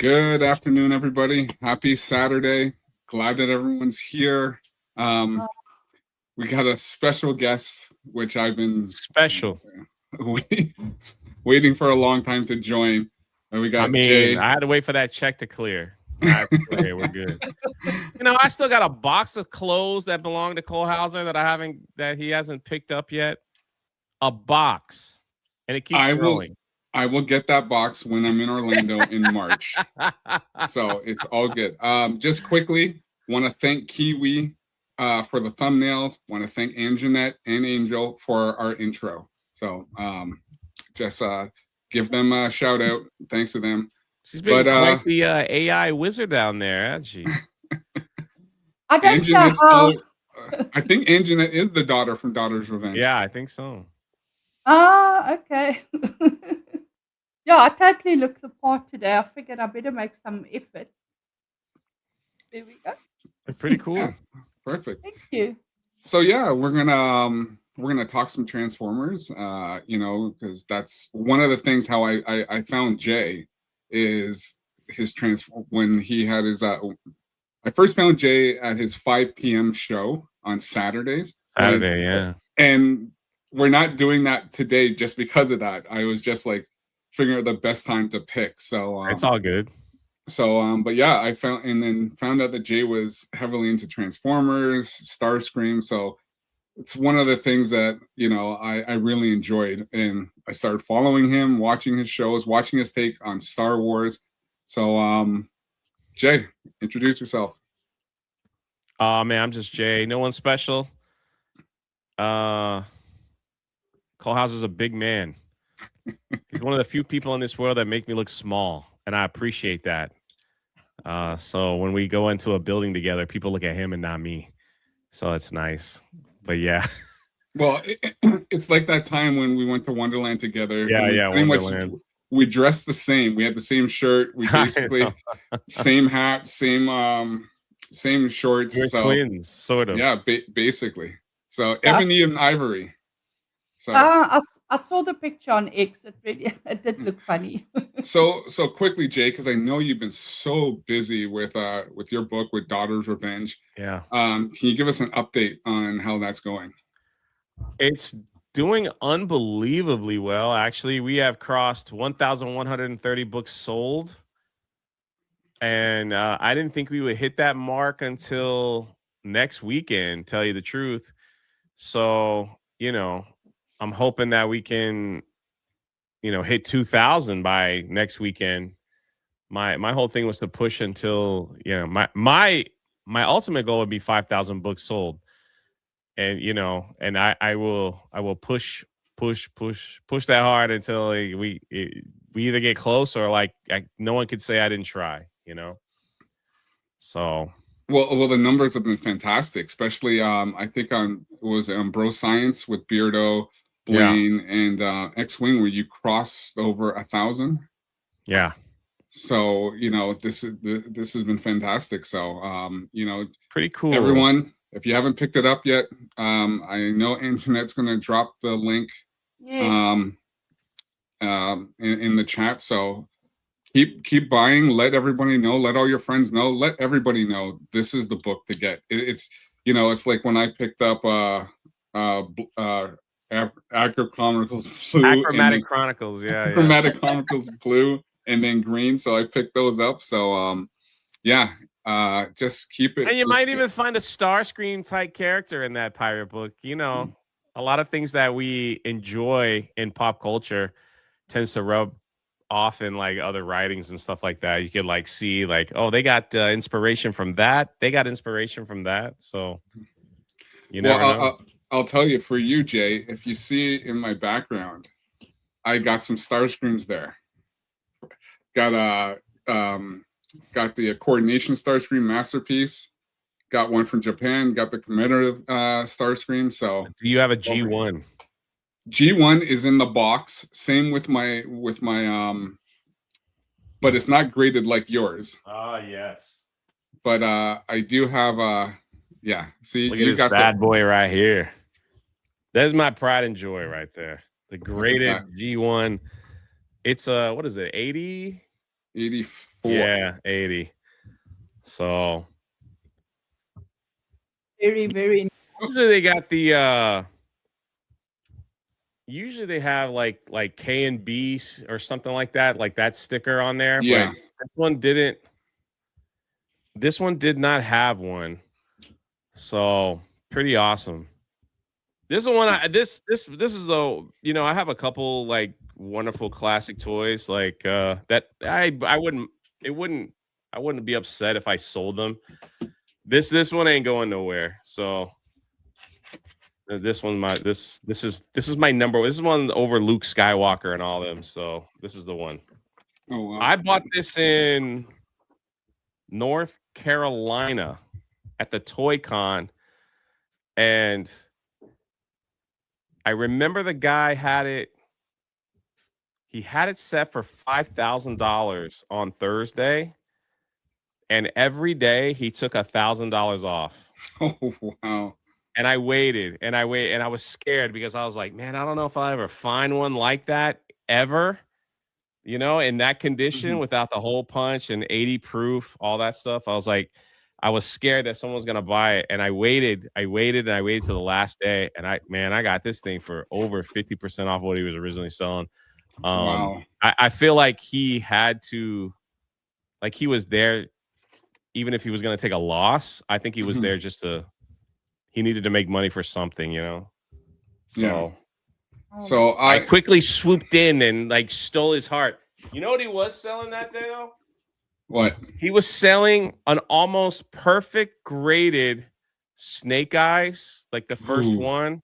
Good afternoon, everybody. Happy Saturday. Glad that everyone's here. Um, we got a special guest, which I've been Special. waiting for a long time to join. And we got Jay. I had to wait for that check to clear. We're good. I still got a box of clothes that belong to Cole Hauser that he hasn't picked up yet. A box, and it keeps growing. I will get that box when I'm in Orlando in March. So it's all good. Just quickly, want to thank Kiwi for the thumbnails. Want to thank Anjanette and Angel for our intro. So just give them a shout out. Thanks to them. She's been quite the AI wizard down there, hasn't she? I don't know how. I think Anjanette is the daughter from Daughter's Revenge. Yeah, I think so. Okay. Yeah, I totally looked the part today. I figured I better make some effort. There we go. Pretty cool. Yeah, perfect. Thank you. So yeah, we're gonna talk some Transformers. Because that's one of the things how I found Jay is his when he had his I first found Jay at his 5 p.m. show on Saturdays. Yeah. And we're not doing that today just because of that. I was just like figuring out the best time to pick. So it's all good. So but yeah, I found out that Jay was heavily into Transformers, Starscream. So it's one of the things that I really enjoyed, and I started following him, watching his shows, watching his take on Star Wars. So Jay, introduce yourself. Man, I'm just Jay. No one special. Cole Hauser's a big man. He's one of the few people in this world that make me look small, and I appreciate that. So when we go into a building together, people look at him and not me. So it's nice. But yeah. Well, it's like that time when we went to Wonderland together. Yeah, Wonderland. We dressed the same. We had the same shirt. We basically same hat, same shorts. We're twins, sort of. Yeah, basically. So Ebony and Ivory. So I saw the picture on X. It did look funny. so quickly, Jay, because I know you've been so busy with your book with Daughter's Revenge. Yeah. Can you give us an update on how that's going? It's doing unbelievably well. Actually, we have crossed 1,130 books sold, and I didn't think we would hit that mark until next weekend. Tell you the truth. So I'm hoping that we can, hit 2,000 by next weekend. My whole thing was to push until, my ultimate goal would be 5,000 books sold. And, and I will push that hard until we either get close or no one could say I didn't try, So. Well, the numbers have been fantastic, especially I think on Bro Science with Beardo, Blaine, and X-Wing, where you crossed over 1,000. Yeah. So this has been fantastic. So pretty cool. Everyone, if you haven't picked it up yet, I know Anjanette's going to drop the link in the chat. So. Keep buying. Let everybody know. Let all your friends know. Let everybody know this is the book to get. It's it's like when I picked up Acro Chronicles Blue, Achromatic Chronicles, Achromatic Chronicles Blue, and then green. So I picked those up. So just keep it. And you might even find a Starscream type character in that pirate book. A lot of things that we enjoy in pop culture tends to rub off in other writings and stuff like that. You could see oh, they got inspiration from that. They got inspiration from that. So you never know. I'll tell you, for you, Jay, if you see in my background, I got some Starscreams there. Got the coordination Starscream masterpiece. Got one from Japan. Got the commemorative Starscream. So do you have a G1? G1 is in the box. Same with my but it's not graded like yours. Yes. But I do have yeah. See, look at this bad boy right here. There's my pride and joy right there. The graded G1. It's what is it? 80? Yeah, 80. So Very, very. usually they got the usually they have like K and B or something like that sticker on there, Yeah. but this one didn't. This one did not have one. So pretty awesome. This is the one this is though, I have a couple like wonderful classic toys like that I wouldn't I wouldn't be upset if I sold them. This one ain't going nowhere. So this one this is my number. This is one over Luke Skywalker and all them. So this is the one. Oh wow. I bought this in North Carolina at the Toy Con, and I remember the guy had it. He had it set for $5,000 on Thursday, and every day he took $1,000 off. Oh wow. And I waited, and I was scared because I was like, man, I don't know if I'll ever find one like that ever, in that condition without the hole punch and 80 proof, all that stuff. I was like, I was scared that someone was going to buy it. And I waited to the last day. And I got this thing for over 50% off what he was originally selling. Wow. I feel like he had to, like he was there, even if he was going to take a loss. I think he was there he needed to make money for something, So, yeah. So I quickly swooped in and like stole his heart. You know what he was selling that day though? What? He was selling an almost perfect graded Snake Eyes, like the first one.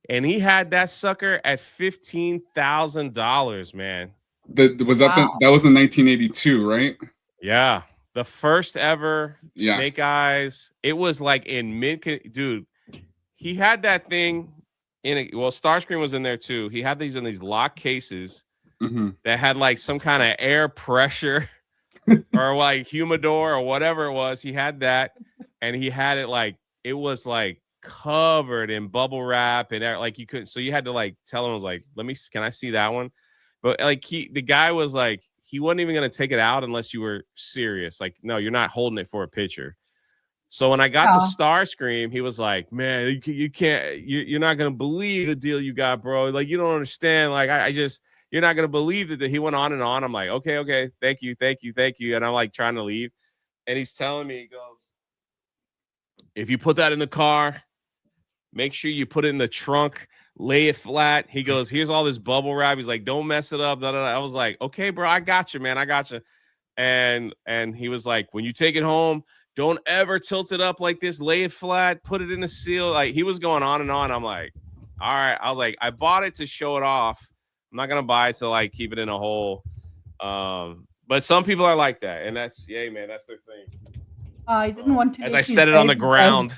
And he had that sucker at $15,000, man. That was that was in 1982, right? Yeah. The first ever Snake Eyes. It was like in dude. He had that thing Starscream was in there too. He had these in these lock cases that had like some kind of air pressure or like humidor or whatever it was. He had that, and he had it like it was like covered in bubble wrap and like you couldn't. So you had to like tell him, I was like, can I see that one? But like the guy was like, he wasn't even gonna take it out unless you were serious. Like, no, you're not holding it for a picture. So when I got the Starscream, he was like, man, you can't, you're not going to believe the deal you got, bro. Like, you don't understand. Like, you're not going to believe that. He went on and on. I'm like, okay. Thank you. And I'm like trying to leave. And he's telling me, he goes, if you put that in the car, make sure you put it in the trunk, lay it flat. He goes, here's all this bubble wrap. He's like, don't mess it up. I was like, okay, bro, I got you, man. I got you. And he was like, when you take it home, don't ever tilt it up like this. Lay it flat. Put it in a seal. Like he was going on and on. I'm like, all right. I was like, I bought it to show it off. I'm not gonna buy it to like keep it in a hole. But some people are like that, and that's man. That's their thing. I didn't want to. As I set it on the ground,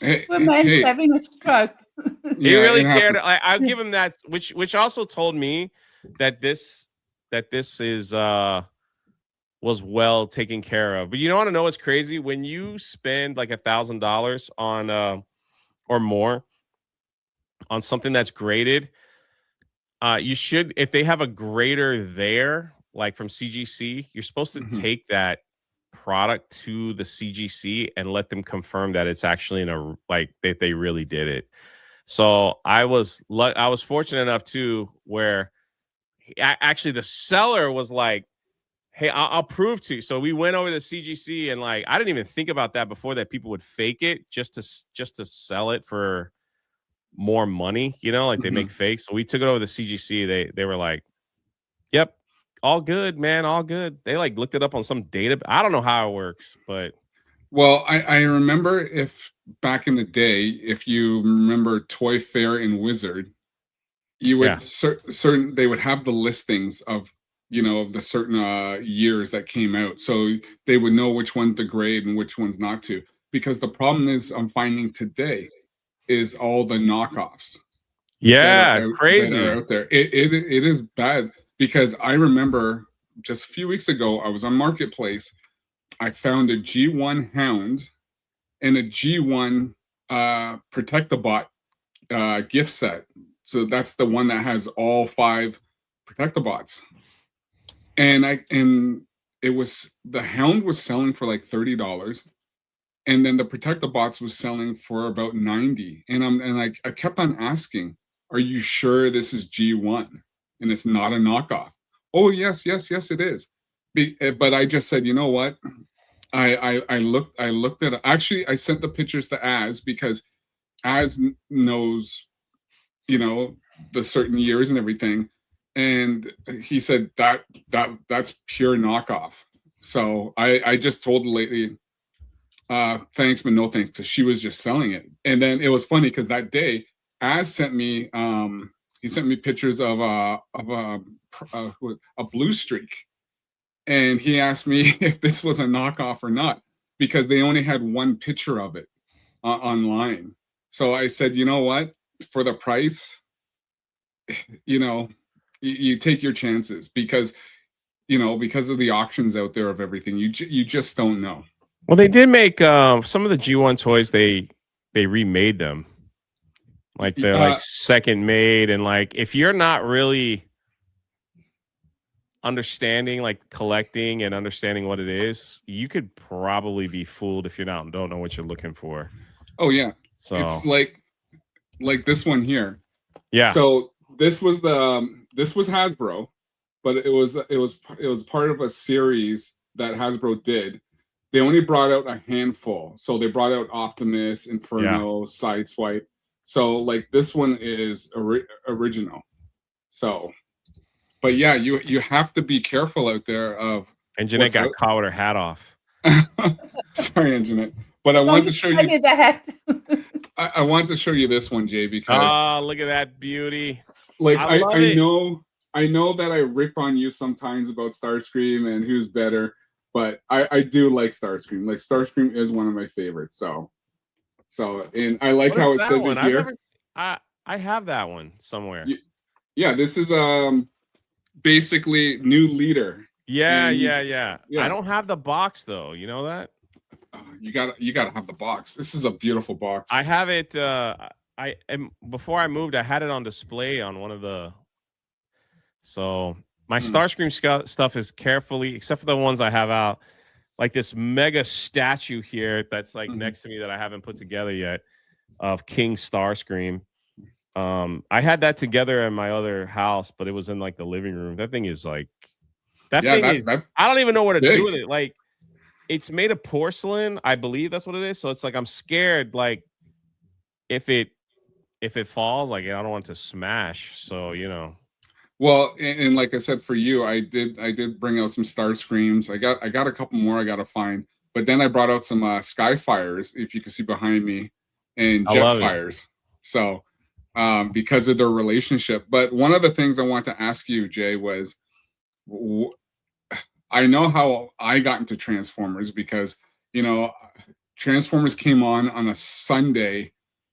Women's having a stroke. He really cared. I'll give him that. Which also told me that this is was well taken care of. But you don't want to know what's crazy? When you spend like $1,000 on or more on something that's graded, you should, if they have a grader there, like from CGC, you're supposed to take that product to the CGC and let them confirm that it's actually in a that they really did it. So I was fortunate enough too, where actually the seller was like, hey, I'll prove to you. So we went over to CGC, and like I didn't even think about that before, that people would fake it just to sell it for more money, like they make fake. So we took it over to CGC. They were like, yep, all good, man, all good. They like looked it up on some data. I don't know how it works, but well, I remember if back in the day, if you remember Toy Fair and Wizard, you would they would have the listings of of the certain years that came out, so they would know which ones to grade and which ones not to. Because the problem is, I'm finding today is all the knockoffs. Yeah, crazy. That are out there. It is bad, because I remember just a few weeks ago, I was on Marketplace. I found a G1 Hound and a G1 Protect-A-Bot gift set. So that's the one that has all 5 Protect-A-Bots. and it was, the Hound was selling for like $30, and then the Protect the Bots was selling for about 90. And I kept on asking, "Are you sure this is G1 and it's not a knockoff?" "Oh yes, yes, yes, it is." But I just said, you know what? I looked at it. Actually, I sent the pictures to Az because Az knows, you know, the certain years and everything, and he said that's pure knockoff. So I just told the lady, thanks but no thanks, because she was just selling it. And then it was funny because that day Az sent me he sent me pictures of a blue streak, and he asked me if this was a knockoff or not because they only had one picture of it online. So I said, you know what, for the price, you know, you take your chances, because you know, because of the auctions out there of everything, you just don't know. Well, they did make some of the G1 toys. They remade them, like they're like second made, and like if you're not really understanding like collecting and understanding what it is, you could probably be fooled if you don't know what you're looking for. Oh yeah, so it's like this one here. Yeah. So this was Hasbro, but it was part of a series that Hasbro did. They only brought out a handful. So they brought out Optimus, Inferno, Sideswipe. So like this one is original. So, but yeah, you have to be careful out there of. And Jeanette got caught with her hat off. Sorry, Jeanette. But I wanted to show you the hat. I want to show you this one, Jay, because look at that beauty. Like I know that I rip on you sometimes about Starscream and who's better, but I do like Starscream. Like Starscream is one of my favorites. So and I like how it says it here. I have that one somewhere. Yeah, this is basically new leader. Yeah. I don't have the box though. You know that? You gotta have the box. This is a beautiful box. I have it. Before I moved, I had it on display on one of the. So my Starscream stuff is carefully, except for the ones I have out, like this mega statue here that's like next to me that I haven't put together yet, of King Starscream. I had that together in my other house, but it was in like the living room. That thing is like I don't even know what to do with it. Like, it's made of porcelain, I believe that's what it is. So it's like I'm scared, like if it falls, like I don't want it to smash. So you know. Well, and like I said, for you, I did bring out some Starscreams. I got a couple more I gotta find, but then I brought out some Skyfires, if you can see behind me, and Jetfires. So because of their relationship. But one of the things I want to ask you, Jay, was I know how I got into Transformers because, you know, Transformers came on a Sunday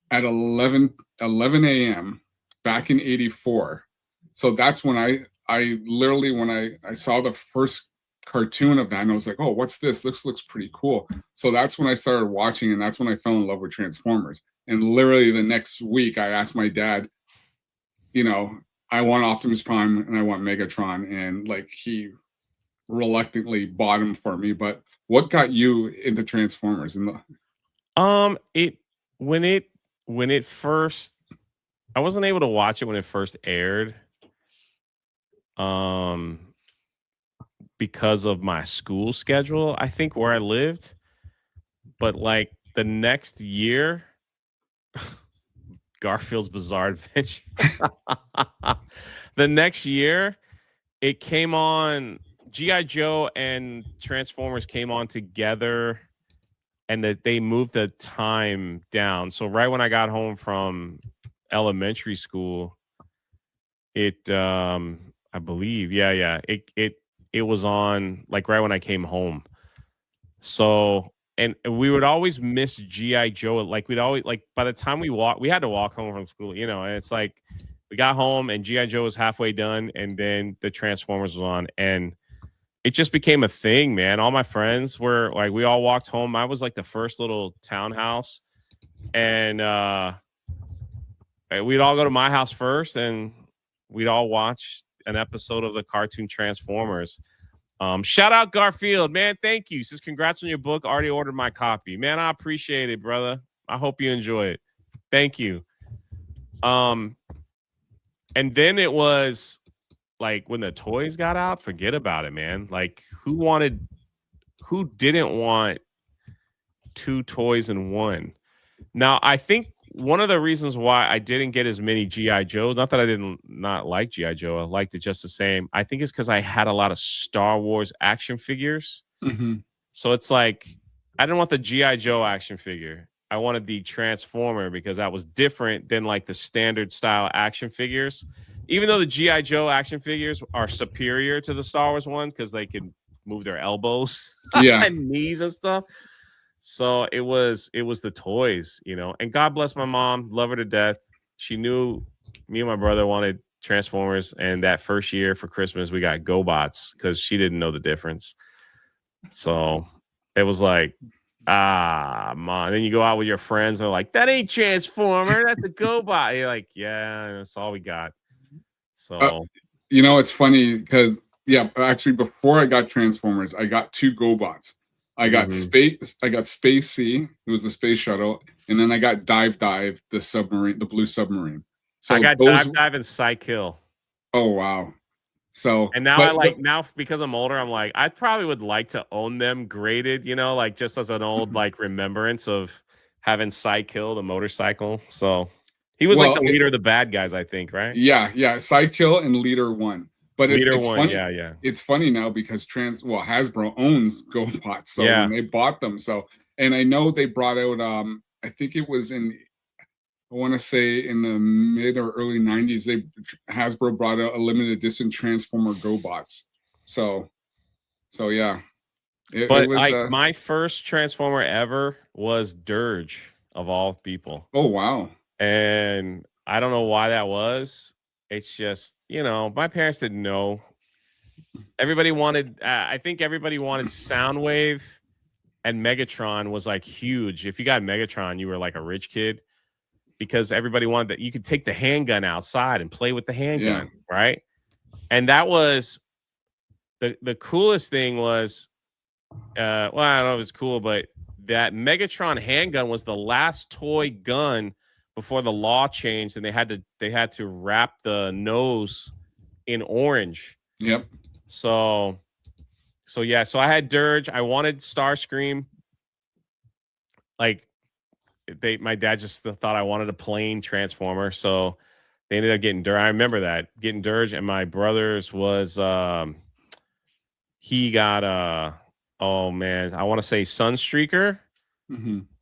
at 11 a.m. back in '84. So that's when I literally, when I saw the first cartoon of that, and I was like, oh, what's this? This looks pretty cool. So that's when I started watching, and that's when I fell in love with Transformers. And literally the next week, I asked my dad, you know, I want Optimus Prime and I want Megatron, and like he reluctantly bought them for me. But what got you into Transformers? When it first, I wasn't able to watch it when it first aired, because of my school schedule, I think, where I lived. But like the next year, Garfield's Bizarre Adventure. The next year, it came on. G.I. Joe and Transformers came on together, and that they moved the time down. So right when I got home from elementary school, I believe, it was on like right when I came home. So, and we would always miss G.I. Joe. Like we'd always, like by the time we had to walk home from school, you know, and it's like we got home and G.I. Joe was halfway done, and then the Transformers was on, and it just became a thing, man. All my friends were like, we all walked home. I was like the first little townhouse, and we'd all go to my house first, and we'd all watch an episode of the cartoon Transformers. Shout out Garfield, man. Thank you. Says congrats on your book. Already ordered my copy. Man, I appreciate it, brother. I hope you enjoy it. Thank you. And then it was like when the toys got out, forget about it, man. Like who didn't want 2 toys in one? Now, I think one of the reasons why I didn't get as many G.I. Joes, not that I didn't not like G.I. Joe, I liked it just the same. I think it's because I had a lot of Star Wars action figures. Mm-hmm. So it's like, I didn't want the G.I. Joe action figure. I wanted the Transformer because that was different than like the standard style action figures. Even though the G.I. Joe action figures are superior to the Star Wars ones because they can move their elbows and knees and stuff. So it was the toys, you know, and God bless my mom, love her to death. She knew me and my brother wanted Transformers, and that first year for Christmas we got GoBots because she didn't know the difference. So it was like, mom. Then you go out with your friends, and they're like, that ain't Transformer, that's a GoBot. You're like, yeah, that's all we got. So you know, it's funny because actually before I got Transformers, I got 2 GoBots. I got Space Sea, it was the space shuttle, and then I got Dive, the submarine, the blue submarine. So I got Dive and Psykill. Oh wow. So and now now because I'm older, I'm like, I probably would like to own them graded, you know, like just as an old like remembrance of having Psykill, the motorcycle. So he was like the leader of the bad guys, I think, right? Yeah, Psykill and Leader 1. But it's funny. Yeah. It's funny now because Hasbro owns GoBots, so when they bought them, and I know they brought out I think it was I want to say in the mid or early 90s, Hasbro brought out a limited edition Transformer GoBots. So yeah. My first Transformer ever was Dirge, of all people. Oh wow. And I don't know why that was. It's just, you know, my parents didn't know. Everybody wanted, I think everybody wanted Soundwave, and Megatron was like huge. If you got Megatron, you were like a rich kid because everybody wanted that. You could take the handgun outside and play with the handgun, right? And that was the coolest thing was, well, I don't know if it's cool, but that Megatron handgun was the last toy gun before the law changed, and they had to wrap the nose in orange. Yep. So I had Dirge. I wanted Starscream. Like my dad just thought I wanted a plain Transformer, so they ended up getting Dirge. I remember that getting Dirge, and my brother's was he got oh man, I want to say Sunstreaker.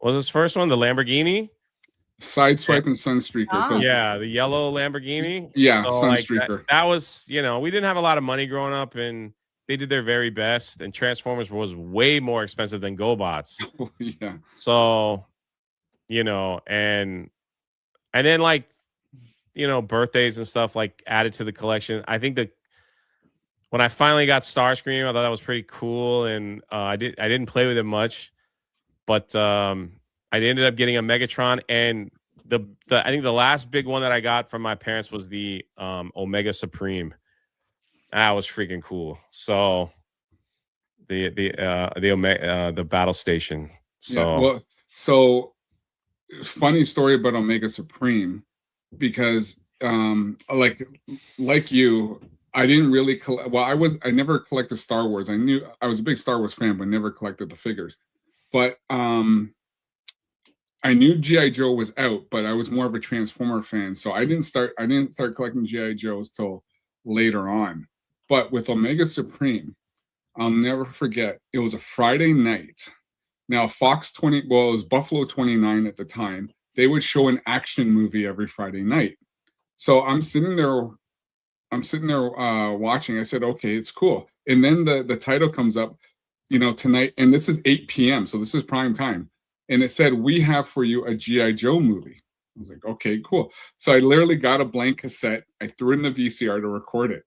Was his first one the Lamborghini? Sideswipe and Sunstreaker. Yeah, the yellow Lamborghini. Yeah, so Sunstreaker. Like that was, you know, we didn't have a lot of money growing up, and they did their very best. And Transformers was way more expensive than GoBots. Yeah. So, you know, and then like, you know, birthdays and stuff like added to the collection. I think that when I finally got Starscream, I thought that was pretty cool, and I didn't play with it much, but I ended up getting a Megatron, and I think the last big one that I got from my parents was the Omega Supreme. That was freaking cool. So the battle station. So so funny story about Omega Supreme, because like you, I didn't really collect. Well, I never collected Star Wars. I knew I was a big Star Wars fan, but never collected the figures. But I knew G.I. Joe was out, but I was more of a Transformer fan, so I didn't start collecting G.I. Joes till later on. But with Omega Supreme, I'll never forget. It was a Friday night. Now Fox it was Buffalo 29 at the time. They would show an action movie every Friday night. So I'm sitting there watching. I said, okay, it's cool. And then the title comes up, you know, tonight, and this is 8 p.m. So this is prime time. And it said, we have for you a G.I. Joe movie. I was like, okay, cool. So I literally got a blank cassette. I threw in the VCR to record it.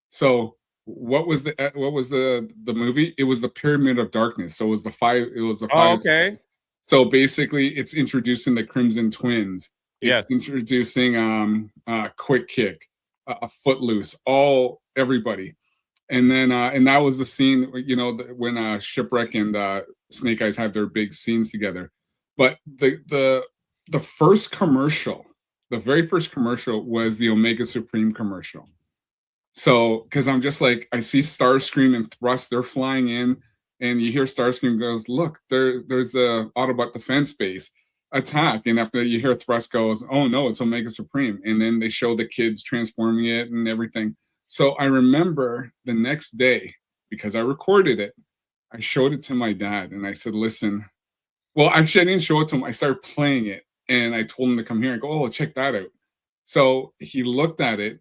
So what was the movie? It was the Pyramid of Darkness. So it was the five. Oh, okay. So basically, it's introducing the Crimson Twins. It's introducing Quick Kick, a Footloose, everybody. And then and that was the scene, you know, when Shipwreck and Snake Eyes had their big scenes together. But the first commercial, the very first commercial was the Omega Supreme commercial. So, because I'm just like, I see Starscream and Thrust, they're flying in, and you hear Starscream goes, "Look, there's the Autobot defense base, attack!" And after you hear Thrust goes, "Oh no, it's Omega Supreme," and then they show the kids transforming it and everything. So I remember the next day, because I recorded it, I showed it to my dad, and I said, "Listen." Well, actually, I didn't show it to him. I started playing it, and I told him to come here and go, "Oh, check that out." So he looked at it,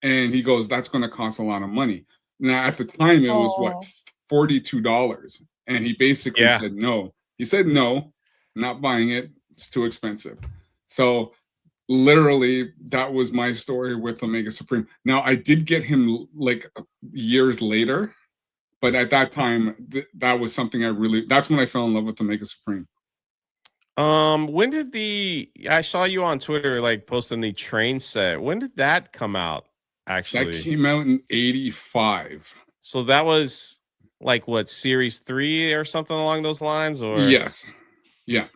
and he goes, "That's going to cost a lot of money." Now, at the time, it was what, Oh, $42, and he basically Yeah. said no. He said no, not buying it. It's too expensive. So literally, that was my story with Omega Supreme. Now, I did get him like years later, but at that time, that was something that's when I fell in love with Omega Supreme. When did I saw you on Twitter like posting the train set. When did that come out? Actually, That came out in '85. so that was like what, series 3 or something along those lines, or Yes. Yeah.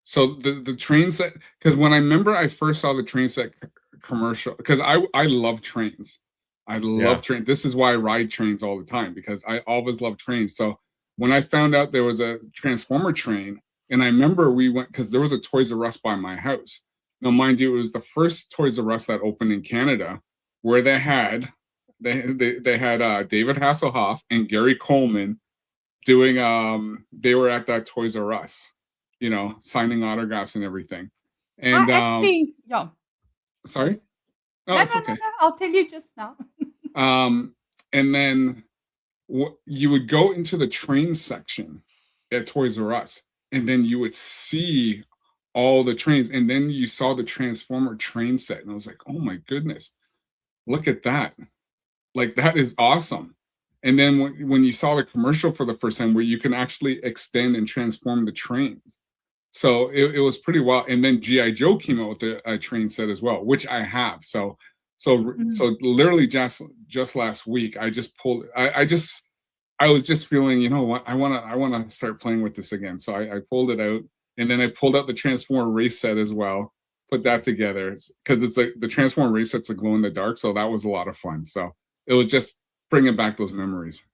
So the train set, because when I remember I first saw the train set commercial, because I love trains. I love trains. This is why I ride trains all the time, because I always love trains. So when I found out there was a Transformer train, and I remember we went, because there was a Toys R Us by my house. Now, mind you, it was the first Toys R Us that opened in Canada, where they had David Hasselhoff and Gary Coleman doing they were at that Toys R Us, you know, signing autographs and everything. And I actually, yeah. sorry? No, No, it's no, okay. no. I'll tell you just now. And then you would go into the train section at Toys R Us, and then you would see all the trains, and then you saw the Transformer train set, and I was like, "Oh my goodness, look at that! Like, that is awesome." And then when you saw the commercial for the first time, where you can actually extend and transform the trains, so it was pretty wild. And then GI Joe came out with a train set as well, which I have. So literally just last week, I just pulled. I was just feeling, you know what, I wanna start playing with this again. So I pulled it out, and then I pulled out the Transformer race set as well. Put that together, because it's like the Transformer race set's a glow in the dark. So that was a lot of fun. So it was just bringing back those memories.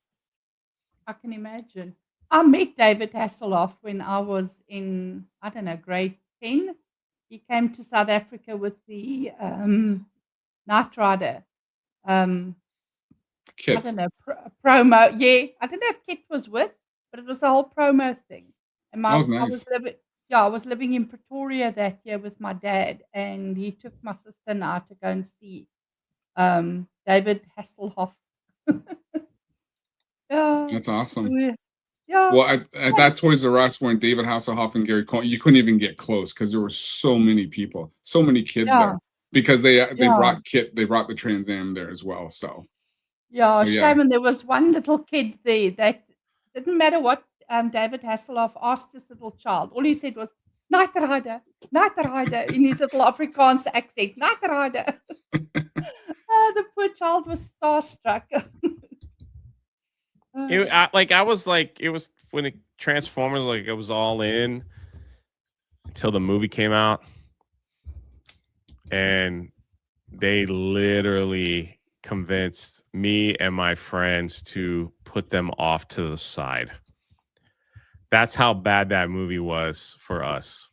I can imagine. I met David Hasselhoff when I was in, I don't know, grade 10. He came to South Africa with the Knight Rider. I Kit. don't know, promo. Yeah, I don't know if Kit was with, but it was a whole promo thing. And Oh, I was nice. I was living in Pretoria that year with my dad, and he took my sister and I to go and see David Hasselhoff. Yeah, That's awesome. yeah. Well, at that Toys R Us, when David Hasselhoff and Gary Cole, you couldn't even get close, because there were so many people, so many kids Yeah, there, because they yeah, they brought the Trans Am there as well. So yeah. yeah. Shame, and there was one little kid there that didn't matter what David Hasselhoff asked this little child. All he said was Knight Rider, in his little Afrikaans accent. Knight Rider. The poor child was starstruck. it was when the Transformers, like, it was all in until the movie came out, and they literally convinced me and my friends to put them off to the side. That's how bad that movie was for us.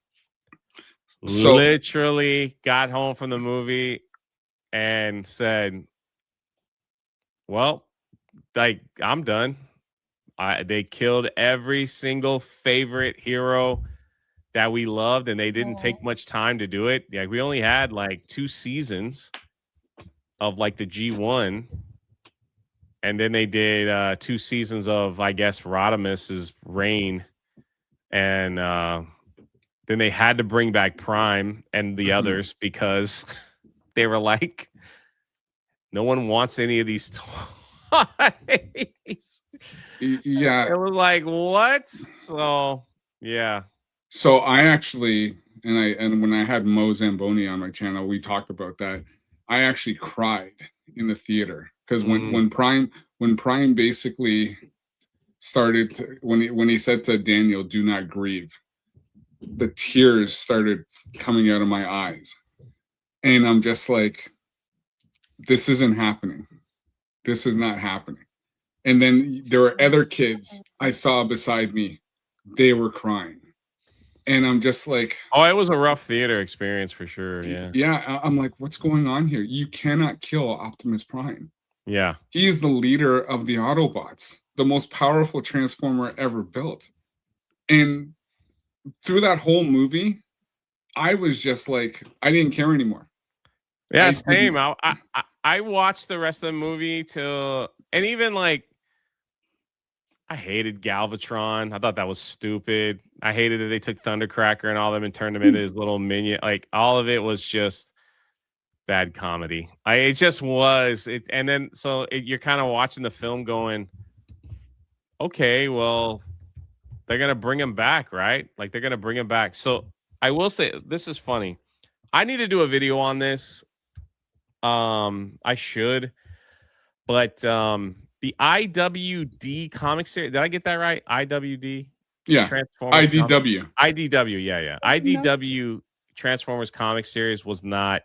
So Literally got home from the movie and said, well, like, I'm done. They killed every single favorite hero that we loved, and they didn't take much time to do it. Like, we only had like 2 seasons of like the G1, and then they did 2 seasons of, I guess, Rodimus's reign, and then they had to bring back Prime and the others, because they were like, no one wants any of these toys. yeah. It was like, what? So yeah. So I actually, and when I had Mo Zamboni on my channel, we talked about that. I actually cried in the theater because when Prime basically started to, when he said to Daniel, "Do not grieve," the tears started coming out of my eyes, and I'm just like, "This isn't happening. This is not happening." And then there were other kids I saw beside me; they were crying, and I'm just like, Oh, it was a rough theater experience for sure. Yeah. yeah, I'm like, what's going on here? You cannot kill Optimus Prime. Yeah. He is the leader of the Autobots, the most powerful Transformer ever built. And through that whole movie, I was just like, I didn't care anymore. Yeah, I same. didn't- I watched the rest of the movie and even like I hated Galvatron. I thought that was stupid. I hated that they took Thundercracker and all of them and turned him into his little minion. Like all of it was just bad comedy. It just was. And then you're kind of watching the film going, okay, well, they're gonna bring him back, right? Like they're gonna bring him back. So I will say this is funny. I need to do a video on this. I should, but the IWD comic series. Did I get that right? IWD. Yeah. Transformers IDW. IDW. Yeah. IDW Transformers comic series was not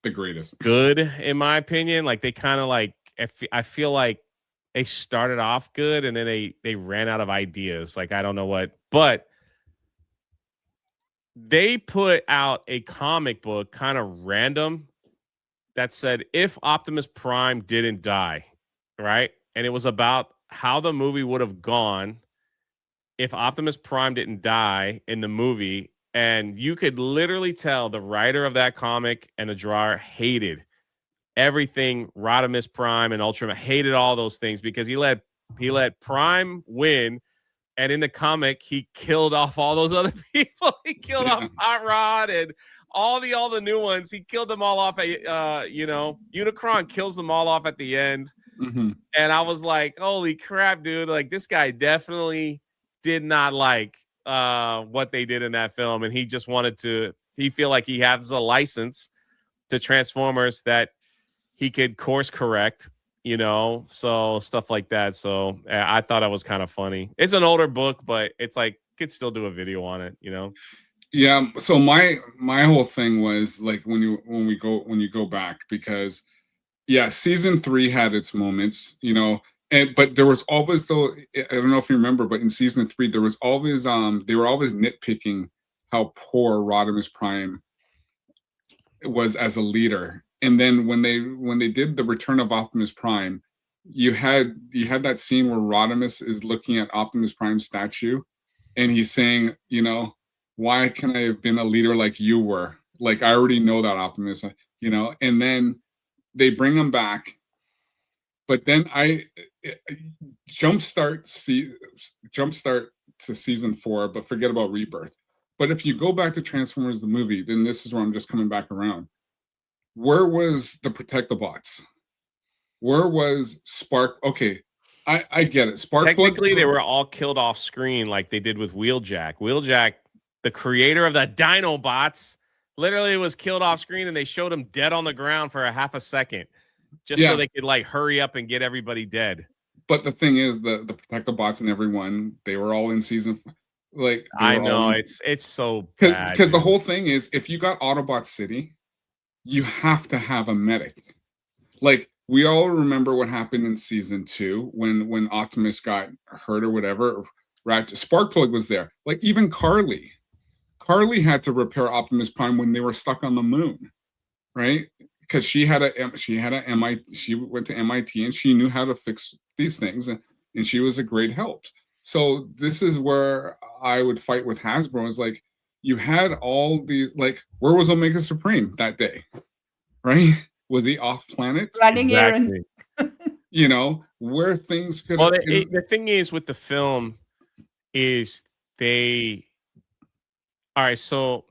The greatest. good in my opinion. Like they kind of like I feel like they started off good and then they ran out of ideas. Like I don't know what, but they put out a comic book kind of random that said if Optimus Prime didn't die, right? And it was about how the movie would have gone if Optimus Prime didn't die in the movie. And you could literally tell the writer of that comic and the drawer hated everything Rodimus Prime and Ultraman, hated all those things because he let Prime win. And in the comic, he killed off all those other people. He killed off Hot Rod and all the new ones. He killed them all off. Unicron kills them all off at the end. Mm-hmm. And I was like, holy crap, dude. Like this guy definitely did not like what they did in that film. And he just he feel like he has a license to Transformers that he could course correct. So stuff like that. So I thought it was kind of funny. It's an older book, but it's like could still do a video on it. Yeah. So my whole thing was like when you go back because season 3 had its moments, but there was always I don't know if you remember, but in season 3 there was always they were always nitpicking how poor Rodimus Prime was as a leader. And then when they did the Return of Optimus Prime, you had that scene where Rodimus is looking at Optimus Prime's statue, and he's saying, why can I have been a leader like you were? Like I already know that Optimus, And then they bring him back, but then jumpstart to season 4, but forget about Rebirth. But if you go back to Transformers the movie, then this is where I'm just coming back around. Where was the Protectobots? Where was Spark? Okay, I get it. Technically, they were all killed off screen like they did with Wheeljack. Wheeljack, the creator of the Dinobots, literally was killed off screen, and they showed him dead on the ground for a half a second, just so they could like hurry up and get everybody dead. But the thing is, the Protectobots and everyone, they were all in season. Like I know it's so bad because the whole thing is, if you got Autobot City, you have to have a medic. Like we all remember what happened in season 2 when Optimus got hurt or whatever. Sparkplug was there. Like even Carly had to repair Optimus Prime when they were stuck on the moon, right? Because she went to MIT and she knew how to fix these things, and she was a great help. So this is where I would fight with Hasbro. Is like you had all these, like, where was Omega Supreme that day, right? Was he off planet running errands? Where things could. Well, the thing is with the film is all right. So,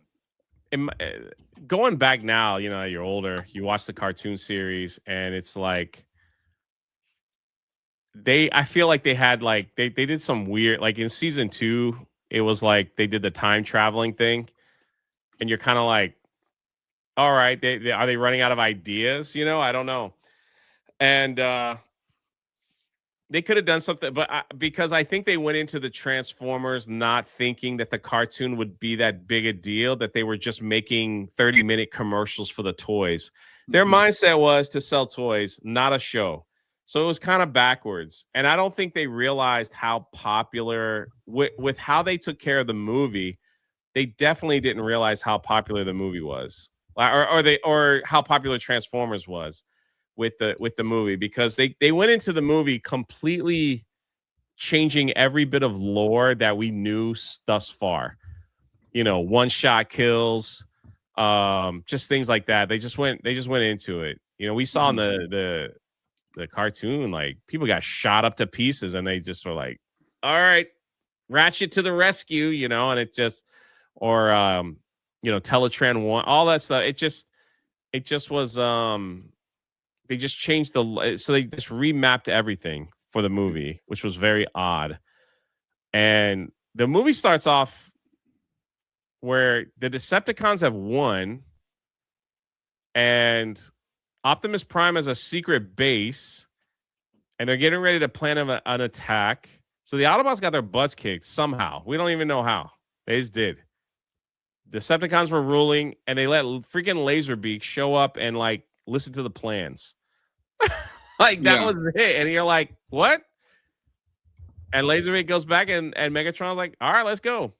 going back now, you're older. You watch the cartoon series, and it's like I feel like they had like they did some weird, like in season 2, it was like they did the time traveling thing, and you're kind of like, all right, are they running out of ideas? I don't know. And they could have done something, but because I think they went into the Transformers not thinking that the cartoon would be that big a deal, that they were just making 30-minute commercials for the toys. Their mindset was to sell toys, not a show. So it was kind of backwards. And I don't think they realized how popular, with how they took care of the movie, they definitely didn't realize how popular the movie was, or how popular Transformers was with the movie, because they went into the movie completely changing every bit of lore that we knew thus far. One shot kills, just things like that. They just went into it. We saw in the cartoon, like, people got shot up to pieces, and they just were like, all right, Ratchet to the rescue, and it just, or Teletran 1, all that stuff. It just was they just changed so they just remapped everything for the movie, which was very odd. And the movie starts off where the Decepticons have won, and Optimus Prime has a secret base, and they're getting ready to plan an attack. So the Autobots got their butts kicked somehow. We don't even know how. They just did. Decepticons were ruling, and they let freaking Laserbeak show up and, like, listen to the plans. Like, that was it. And you're like, what? And Laserbeak goes back, and Megatron's like, all right, let's go.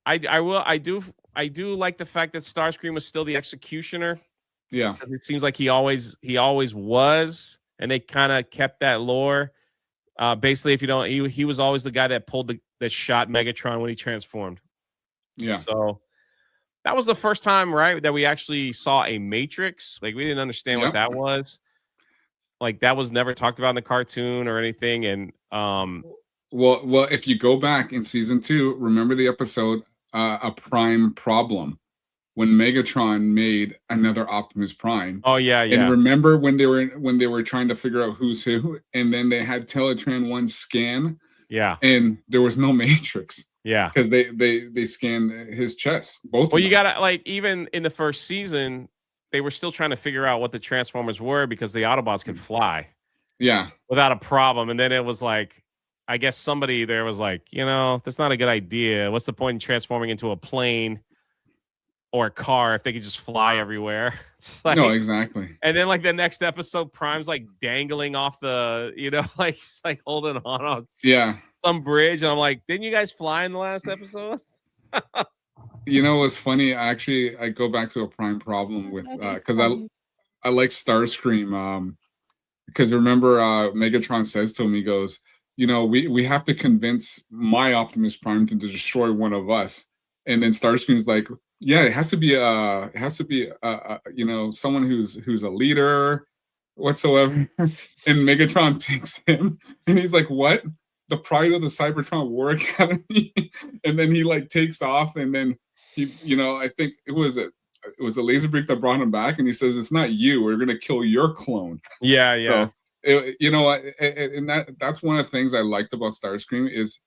I do like the fact that Starscream was still the executioner. Yeah. It seems like he always was, and they kind of kept that lore. Basically, if you don't, he was always the guy that that shot Megatron when he transformed. Yeah. So that was the first time, right, that we actually saw a Matrix. Like, we didn't understand what that was. Like, that was never talked about in the cartoon or anything. And well, if you go back in season 2, remember the episode A Prime Problem, when Megatron made another Optimus Prime. Oh yeah. And remember when they were trying to figure out who's who, and then they had Teletran 1 scan. Yeah. And there was no Matrix. Yeah. Because they scanned his chest. Both. Well, you gotta, like, even in the first season, they were still trying to figure out what the Transformers were, because the Autobots could fly. Yeah. Without a problem. And then it was like, I guess somebody there was like, that's not a good idea. What's the point in transforming into a plane or a car if they could just fly everywhere? Like, no, exactly. And then, like, the next episode, Prime's like dangling off the, like, he's like holding on some bridge. And I'm like, didn't you guys fly in the last episode? What's funny? Actually, I go back to A Prime Problem with because I like Starscream. Because remember, Megatron says to him, he goes, we have to convince my Optimus Prime to destroy one of us. And then Starscream's like, yeah, it has to be someone who's a leader whatsoever. And Megatron picks him, and he's like, what? The pride of the Cybertron War Academy? And then he, like, takes off, and then he, I think it was a Laserbeak that brought him back, and he says, it's not you, we're gonna kill your clone. Yeah. So, and that's one of the things I liked about Starscream is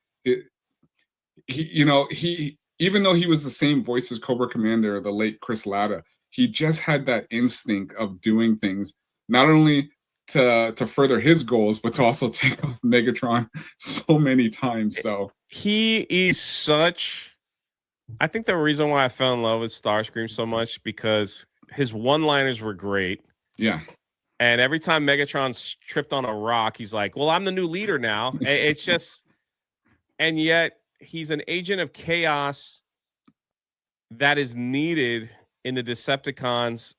he even though he was the same voice as Cobra Commander, the late Chris Latta, he just had that instinct of doing things not only to further his goals, but to also take off Megatron so many times. So he is such. I think the reason why I fell in love with Starscream so much, because his one-liners were great. Yeah. And every time Megatron tripped on a rock, he's like, well, I'm the new leader now. It's just, and yet he's an agent of chaos that is needed in the Decepticons.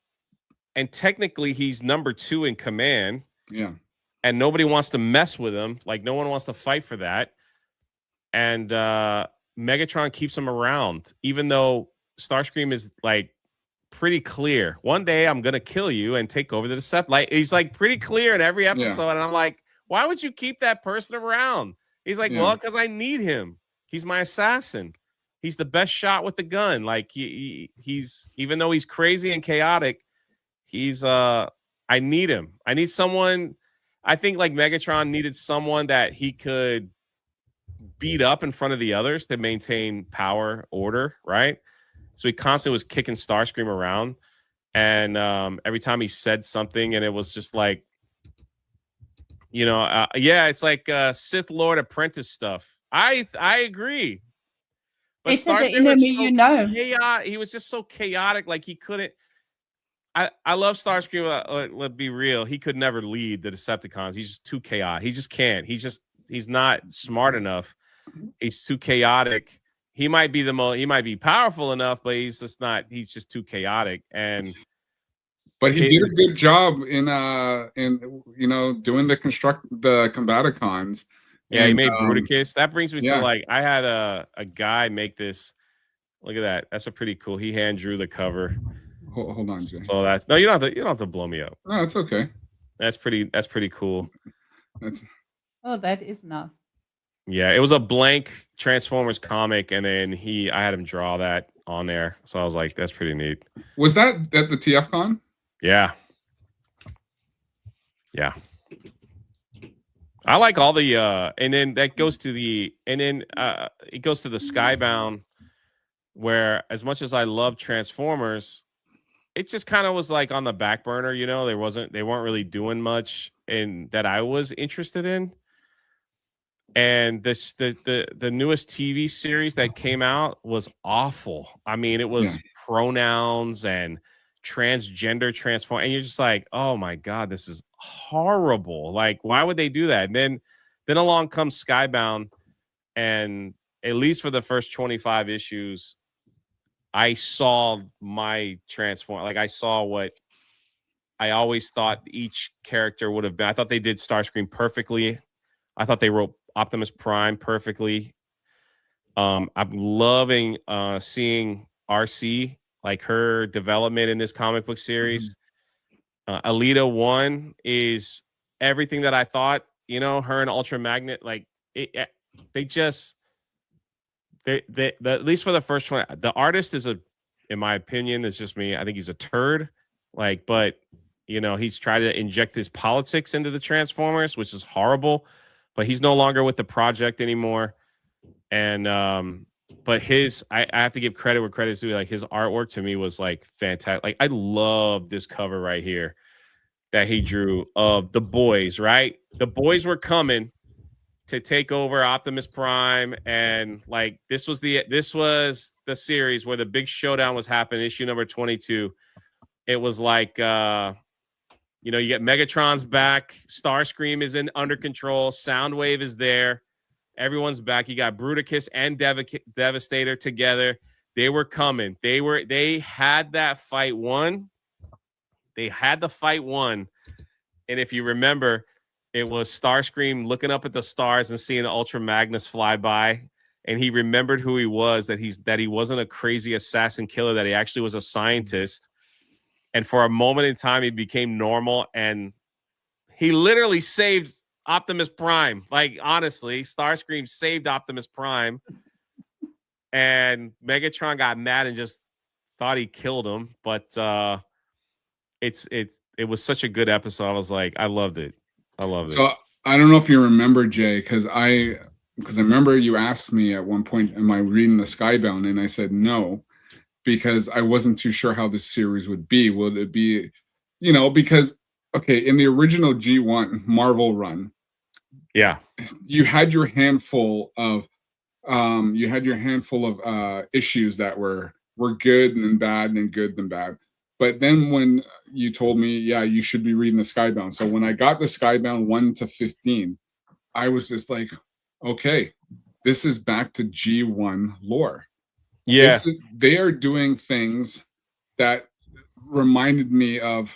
And technically he's number 2 in command. Yeah. And nobody wants to mess with him. Like, no one wants to fight for that. And Megatron keeps him around, even though Starscream is, like, pretty clear. One day I'm gonna kill you and take over the Decept. Like, he's, like, pretty clear in every episode. Yeah. And I'm like, why would you keep that person around? He's like, well, because I need him. He's my assassin. He's the best shot with the gun. Like, he's even though he's crazy and chaotic, he's I need him. I need someone. I think, like, Megatron needed someone that he could beat up in front of the others to maintain power, order, right? So he constantly was kicking Starscream around. And every time he said something, and it was just like, yeah, it's like Sith Lord Apprentice stuff. I agree. But Better the Starscream was enemy so you know. chaotic. He was just so chaotic. Like he couldn't. I love Starscream. Let's be real. He could never lead the Decepticons. He's just too chaotic. He just can't. He's not smart enough. He's too chaotic. He might be he might be powerful enough, but he's just not. He's just too chaotic. But he did a good job in doing the Combaticons. Yeah, he made Bruticus. That brings me to yeah. like I had a guy make this. Look at that. That's a pretty cool. He hand drew the cover. Hold on, Jay. So that's no, you don't have to blow me up. No, it's okay. That's pretty cool. That is nice. Yeah, it was a blank Transformers comic, and then I had him draw that on there. So I was like, that's pretty neat. Was that at the TFCon? Yeah. Yeah. I like all the and then that goes to the it goes to the Skybound, where as much as I love Transformers, it just kind of was like on the back burner, they weren't really doing much in that I was interested in. And the newest TV series that came out was awful. I mean, it was pronouns and transgender transform, and you're just like, oh my god, this is horrible. Like, why would they do that? And then along comes Skybound, and at least for the first 25 issues, I saw my transform. Like, I saw what I always thought each character would have been. I thought they did Starscream perfectly. I thought they wrote Optimus Prime perfectly. I'm loving seeing RC, like her development in this comic book series. Alita 1 is everything that I thought, her and Ultra Magnet, like at least for the first one, the artist in my opinion, it's just me, I think he's a turd. Like, but he's tried to inject his politics into the Transformers, which is horrible, but he's no longer with the project anymore. And but I have to give credit where credit's due. Like, his artwork to me was like fantastic. Like, I love this cover right here that he drew of the boys, right? The boys were coming to take over Optimus Prime, and like this was the series where the big showdown was happening, issue number 22. It was like you get Megatron's back, Starscream is under control, Soundwave is there. Everyone's back. You got Bruticus and Devastator together. They were coming. They had that fight won. They had the fight won. And if you remember, it was Starscream looking up at the stars and seeing Ultra Magnus fly by. And he remembered who he was, that he wasn't a crazy assassin killer, that he actually was a scientist. And for a moment in time, he became normal. And he literally saved Optimus Prime. Like, honestly, Starscream saved Optimus Prime, and Megatron got mad and just thought he killed him. But it was such a good episode. I was like, I loved it. So I don't know if you remember, Jay, because I remember you asked me at one point, am I reading the Skybound? And I said no, because I wasn't too sure how this series would be. Will it be, because in the original G1 Marvel run, yeah, you had your handful of issues that were good and bad and good and bad. But then when you told me, yeah, you should be reading the Skybound. So when I got the Skybound 1 to 15, I was just like, okay, this is back to G1 lore. Yeah. They are doing things that reminded me of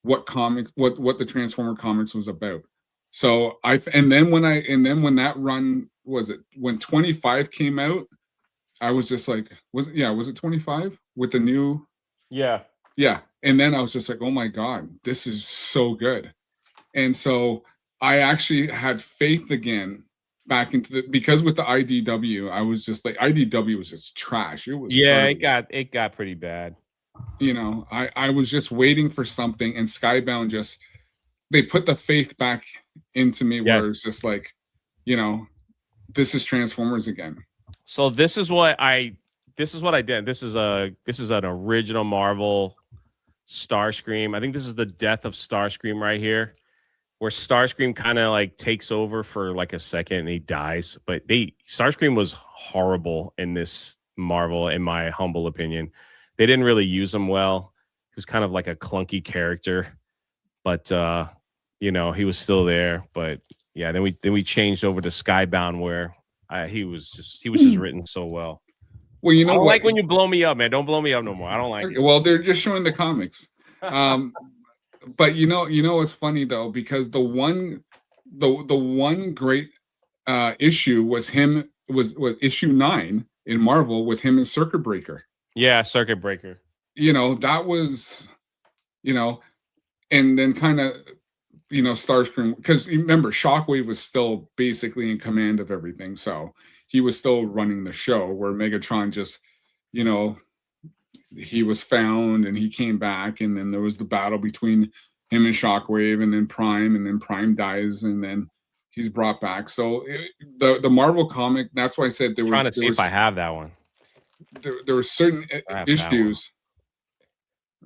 what the Transformer comics was about. So when that run when 25 came out, I was just like, was it 25 with the new? Yeah. And then I was just like, oh my God, this is so good. And so I actually had faith again back into because with the IDW, I was just like, IDW was just trash. It was garbage. it got pretty bad. I was just waiting for something, and Skybound they put the faith back into me, where it's just like, this is Transformers again. So this is what I did. This is an original Marvel Starscream. I think this is the death of Starscream right here, where Starscream kind of like takes over for like a second and he dies. But Starscream was horrible in this Marvel, in my humble opinion. They didn't really use him well. He was kind of like a clunky character, but you know, he was still there. But yeah, then we changed over to Skybound, where he was just written so well. Well, you know I don't what? like when you blow me up, man. Don't blow me up no more. I don't like it. Well, they're just showing the comics. But you know what's funny though, because the one great issue was issue 9 in Marvel with him and Circuit Breaker. Yeah, Circuit Breaker. You know, that was, you know, and then kind of, you know, Starscream, because remember, Shockwave was still basically in command of everything, so he was still running the show, where Megatron just, you know, he was found and he came back, and then there was the battle between him and Shockwave, and then Prime dies, and then he's brought back. So the Marvel comic, that's why I said there was trying to see if I have that one. There were certain issues.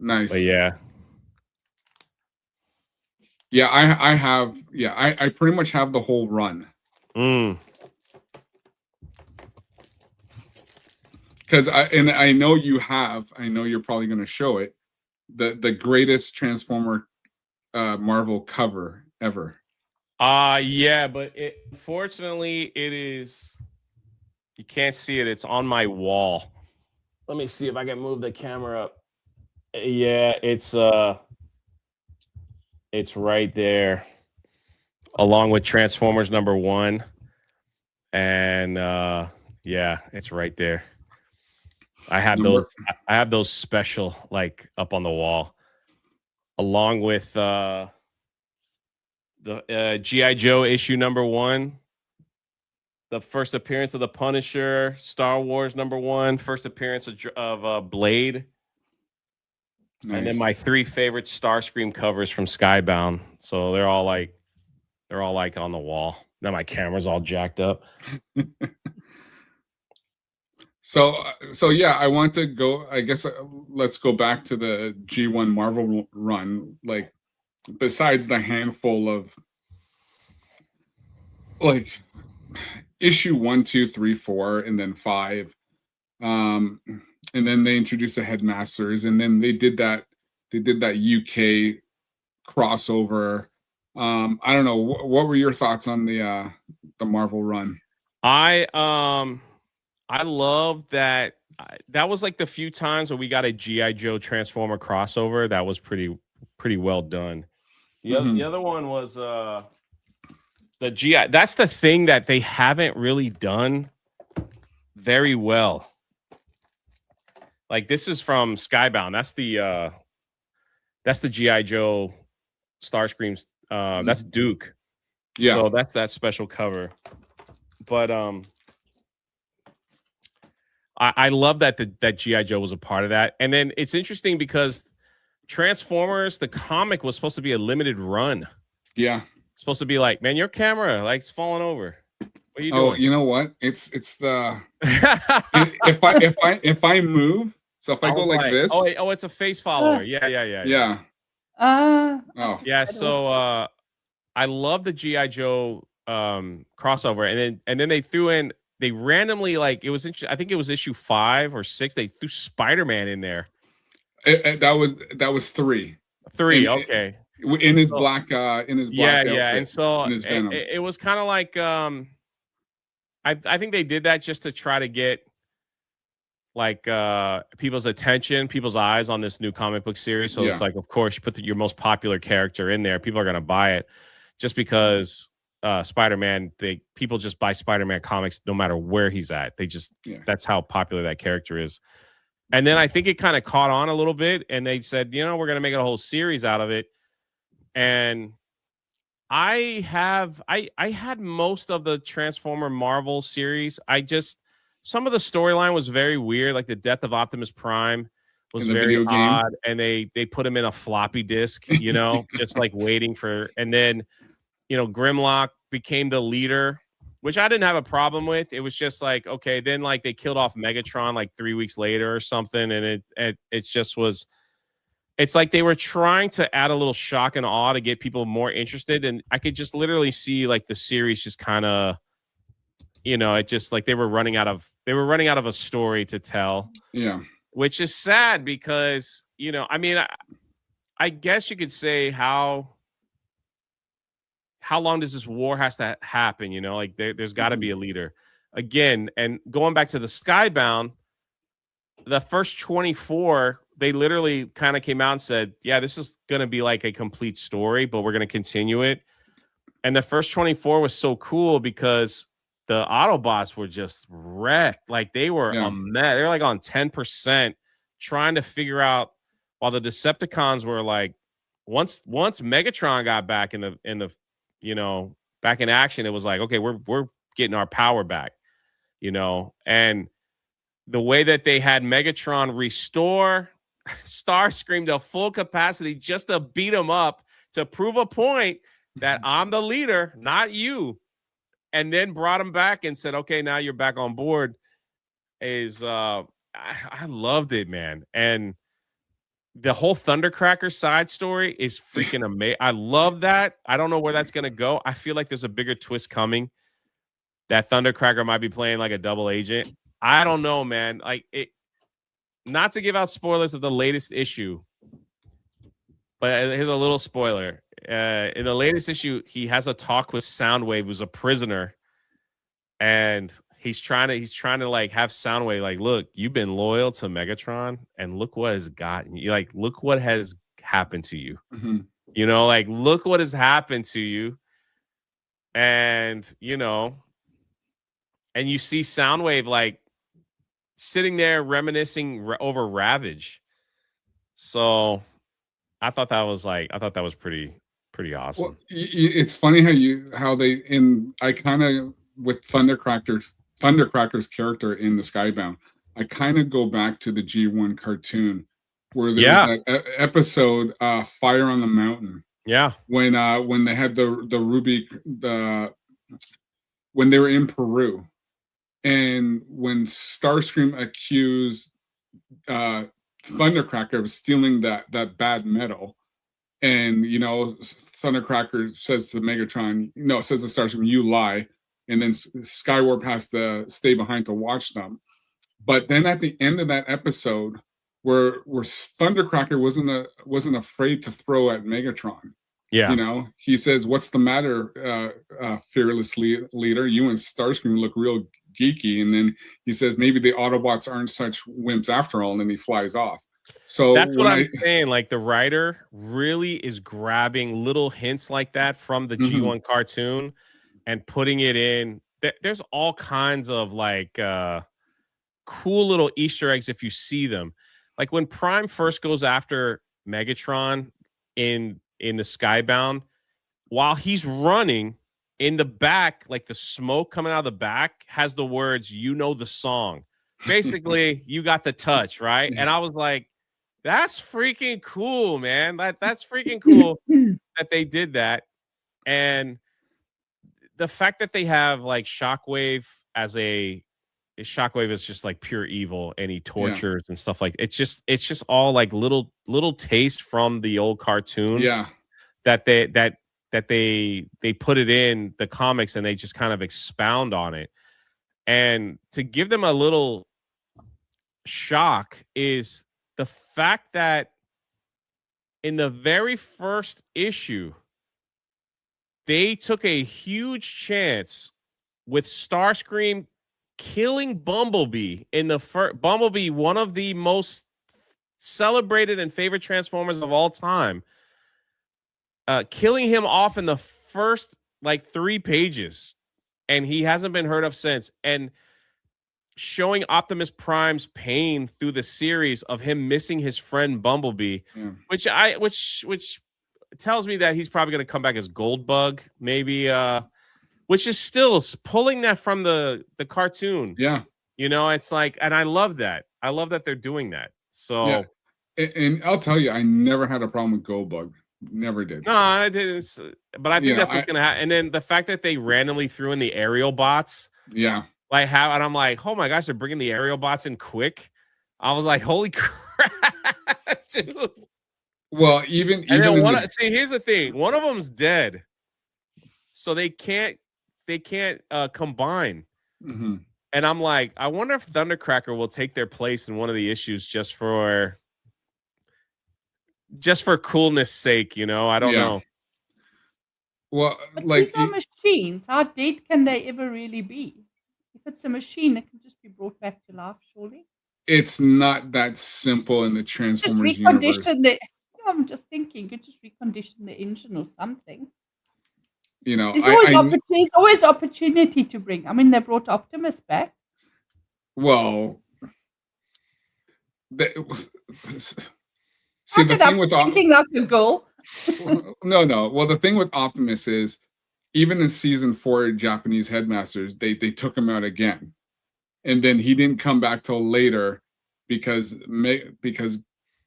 Nice. But yeah. Yeah, I have. Yeah, I pretty much have the whole run. Because I know you have. I know you're probably going to show it. The greatest Transformer Marvel cover ever. Yeah, but fortunately it is. You can't see it. It's on my wall. Let me see if I can move the camera up. Yeah, it's right there, along with Transformers #1, and yeah, it's right there. I have those special, like, up on the wall, along with the G.I. Joe issue #1, the first appearance of the Punisher, Star Wars #1, first appearance of Blade. Nice. And then my 3 favorite Starscream covers from Skybound. So they're all like on the wall. Now my camera's all jacked up. So yeah, I want to go. I guess let's go back to the G1 Marvel run. Like, besides the handful of, like, issue 1, 2, 3, 4, and then 5. And then they introduced the Headmasters, and then they did that UK crossover. I don't know. What were your thoughts on the Marvel run? I love that. That was like the few times where we got a G.I. Joe Transformer crossover. That was pretty well done. The other one was the G.I. That's the thing that they haven't really done very well. Like, this is from Skybound. That's the G.I. Joe Starscream. That's Duke. Yeah. So that's that special cover. But I love that that G.I. Joe was a part of that. And then it's interesting because Transformers, the comic, was supposed to be a limited run. Yeah. It's supposed to be like, man, your camera like's falling over. What are you doing? Oh, you know what? It's the if I move. So if I go like this. Oh, it's a face follower. Yeah. Yeah. So I love the G.I. Joe crossover, and then they threw in, they randomly, like, it was I think it was issue 5 or 6. They threw Spider-Man in there. That was 3. Okay. In his black outfit, and so it was kind of like I think they did that just to try to get, like, people's attention, people's eyes on this new comic book series. So it's like, of course, you put your most popular character in there, people are going to buy it, just because Spider-Man, people just buy Spider-Man comics no matter where he's at. They just, that's how popular that character is. And then I think it kind of caught on a little bit, and they said, you know, we're going to make a whole series out of it. And I had most of the Transformer Marvel series. Some of the storyline was very weird, like the death of Optimus Prime was very odd, and they put him in a floppy disk, you know, just like waiting for, and then, you know, Grimlock became the leader, which I didn't have a problem with. It was just like, okay, then, like, they killed off Megatron like 3 weeks later or something, and it just was, it's like they were trying to add a little shock and awe to get people more interested. And I could just literally see like the series just kind of, it just like they were running out of a story to tell. Yeah. Which is sad because, I mean, I guess you could say how long does this war has to happen? Like there's got to be a leader again. And going back to the Skybound, the first 24, they literally kind of came out and said, yeah, this is going to be like a complete story, but we're going to continue it. And the first 24 was so cool because the Autobots were just wrecked. Like they were a mess. They were like on 10% trying to figure out, while the Decepticons were like, once Megatron got back in the back in action, it was like, okay, we're getting our power back, and the way that they had Megatron restore Starscream to full capacity just to beat him up, to prove a point that I'm the leader, not you, and then brought him back and said, okay, now you're back on board, is I loved it, man. And the whole Thundercracker side story is freaking amazing. I love that. I don't know where that's going to go. I feel like there's a bigger twist coming, that Thundercracker might be playing like a double agent. I don't know, man. Like it, not to give out spoilers of the latest issue, but here's a little spoiler. In the latest issue, he has a talk with Soundwave, who's a prisoner, and he's trying to like have Soundwave like, look, you've been loyal to Megatron, and look what has gotten you. Like, look what has happened to you. Like, look what has happened to you. And and you see Soundwave like sitting there reminiscing over Ravage. So I thought that was pretty awesome. Well, it's funny how they I kind of, with Thundercracker's character in the Skybound, I kind of go back to the G1 cartoon where there was that episode, Fire on the Mountain. Yeah. When they had the Ruby, when they were in Peru, and when Starscream accused Thundercracker of stealing that bad metal, and Thundercracker says to Megatron, says to Starscream, you lie. And then Skywarp has to stay behind to watch them. But then at the end of that episode, where Thundercracker wasn't afraid to throw at Megatron. Yeah. He says, "What's the matter, fearless leader? You and Starscream look real geeky." And then he says, "Maybe the Autobots aren't such wimps after all." And then he flies off. So that's what I'm saying. Like, the writer really is grabbing little hints like that from the G1 cartoon and putting it in. There's all kinds of like cool little Easter eggs if you see them. Like when Prime first goes after Megatron in the Skybound, while he's running in the back, like the smoke coming out of the back has the words, the song. Basically, you got the touch, right? And I was like, that's freaking cool, man. That's freaking cool that they did that. And the fact that they have like Shockwave Shockwave is just like pure evil, and he tortures and stuff like it's just all like little taste from the old cartoon. Yeah. That they put it in the comics and they just kind of expound on it. And to give them a little shock is the fact that in the very first issue, they took a huge chance with Starscream killing Bumblebee in the first. Bumblebee, one of the most celebrated and favorite Transformers of all time, killing him off in the first like 3 pages, and he hasn't been heard of since. And showing Optimus Prime's pain through the series of him missing his friend Bumblebee, which tells me that he's probably going to come back as Goldbug, maybe, which is still pulling that from the cartoon. Yeah. It's like, and I love that. I love that they're doing that. So, and I'll tell you, I never had a problem with Goldbug. Never did. No, I didn't. But I think that's what's going to happen. And then the fact that they randomly threw in the aerial bots. Yeah. Like how, and I'm like, oh my gosh, they're bringing the aerial bots in quick. I was like, holy crap, dude. Well, even And then in the, see, here's the thing: one of them's dead, so they can't combine. Mhm. And I'm like, I wonder if Thundercracker will take their place in one of the issues just for coolness sake, you know? I don't yeah. know. Well, But like these are machines. How dead can they ever really be? If it's a machine, it can just be brought back to life, surely. it's not that simple in the Just Transformers universe. recondition the. Yeah, I'm just thinking, you just recondition the engine or something. You know, There's always opportunity to bring. I mean, they brought Optimus back. well, the, see Not the that thing I'm with thinking like a girl. no. Well, the thing with Optimus is even in season 4, Japanese Headmasters, they took him out again, and then he didn't come back till later because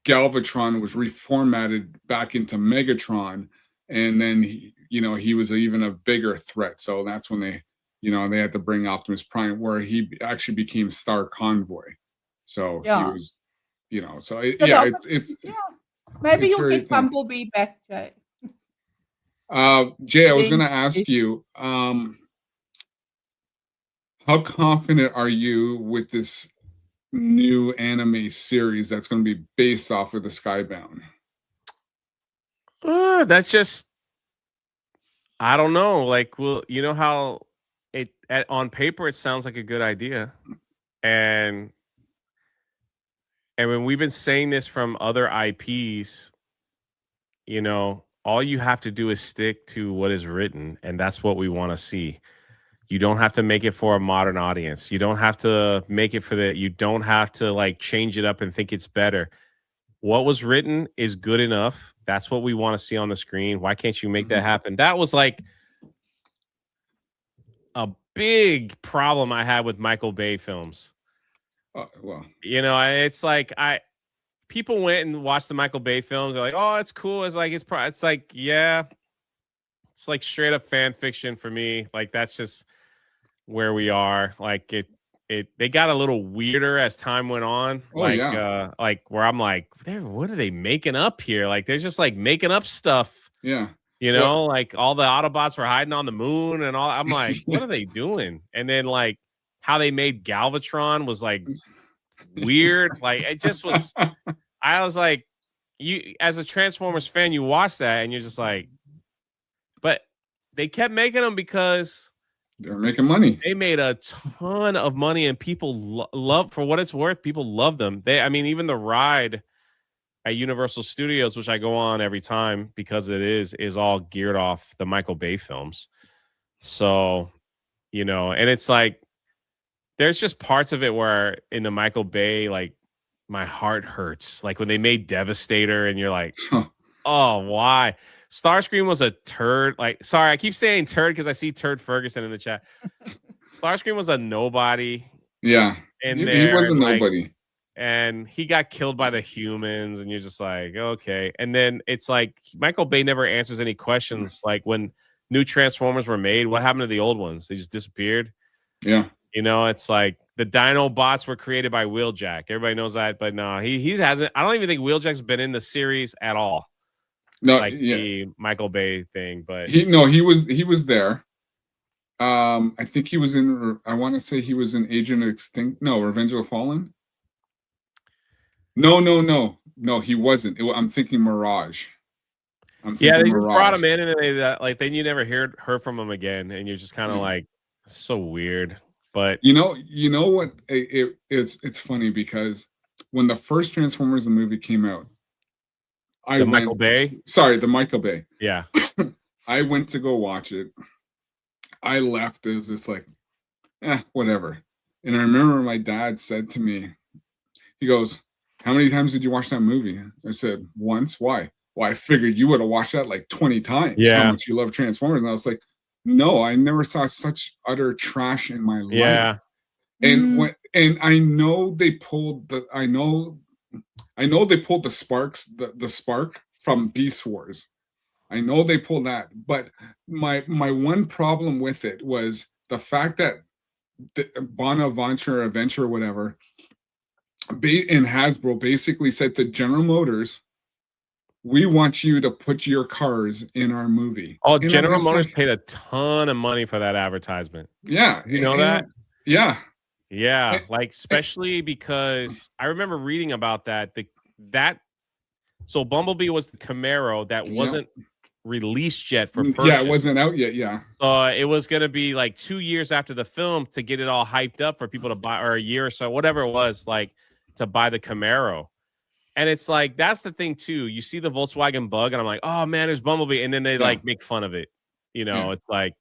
Galvatron was reformatted back into Megatron, and then he was even a bigger threat. So that's when they had to bring Optimus Prime, where he actually became Star Convoy. So he Yeah. was, so So yeah, it's yeah. Maybe it's you'll very get thin. Bumblebee back, Jay. Jay, I was going to Eventually. ask you, how confident are you with this new anime series that's going to be based off of the Skybound? That's just, I don't know. Like, well, you know how on paper it sounds like a good idea, and when we've been saying this from other IPs, all you have to do is stick to what is written, and that's what we want to see. You don't have to make it for a modern audience. You don't have to make it you don't have to like change it up and think it's better. What was written is good enough. That's what we want to see on the screen. Why can't you make that happen? That was like a big problem I had with Michael Bay films. Well, It's like people went and watched the Michael Bay films. They're like, oh, it's cool. It's like, yeah, it's like straight up fan fiction for me. Like, that's just where we are. Like they got a little weirder as time went on. oh yeah, Like where I'm like, what are they making up here? Like they're just like making up stuff. yeah. Like all the Autobots were hiding on the moon and all. I'm like, what are they doing? And then like how they made Galvatron was like weird. Like it just was. I was like, you as a Transformers fan, you watch that and you're just like, but they kept making them because they're making money. they made a ton of money and people love, for what it's worth, people love them. Even the ride at Universal Studios, which I go on every time because it is all geared off the Michael Bay films. So, and it's like, there's just parts of it where in the Michael Bay, like my heart hurts. Like when they made Devastator and you're like, oh, why? Starscream was a turd. Like, sorry, I keep saying turd because I see Turd Ferguson in the chat. Starscream was a nobody. Yeah, he was a nobody, and he got killed by the humans, and you're just like, okay. And then it's like Michael Bay never answers any questions. Like when new Transformers were made, what happened to the old ones? They just disappeared. Yeah, it's like the Dino bots were created by Wheeljack. Everybody knows that, but no, he hasn't. I don't even think Wheeljack's been in the series at all. No, like the Michael Bay thing, but he was there. I think he was in. I want to say he was in Agent Extinct. No, Revenge of the Fallen. No, he wasn't. I'm thinking Mirage. They just brought him in, and then you never heard from him again, and you're just kind of like, so weird. But you know what? It's funny because when the first Transformers the movie came out, the Michael Bay. Yeah. I went to go watch it. I left. It was just like, whatever. And I remember my dad said to me, he goes, how many times did you watch that movie? I said, once. Why? Well, I figured you would have watched that like 20 times. Yeah. How much you love Transformers. And I was like, no, I never saw such utter trash in my life. And and I know they pulled the spark from Beast Wars. I know they pulled that, but my one problem with it was the fact that the Bonaventure Adventure or whatever in Hasbro basically said to General Motors, we want you to put your cars in our movie. Oh, And I'm General just Motors like, paid a ton of money for that advertisement. yeah, You know and that? yeah, Yeah, and- like especially because I remember reading about that. So Bumblebee was the Camaro that Yeah. wasn't released yet for purchase. yeah, it wasn't out yet. Yeah, So it was going to be like 2 years after the film to get it all hyped up for people to buy, or a year or so, whatever it was, like to buy the Camaro. And it's like, that's the thing too. You see the Volkswagen Bug and I'm like, oh man, there's Bumblebee. And then they like make fun of it. You know, Yeah. it's like,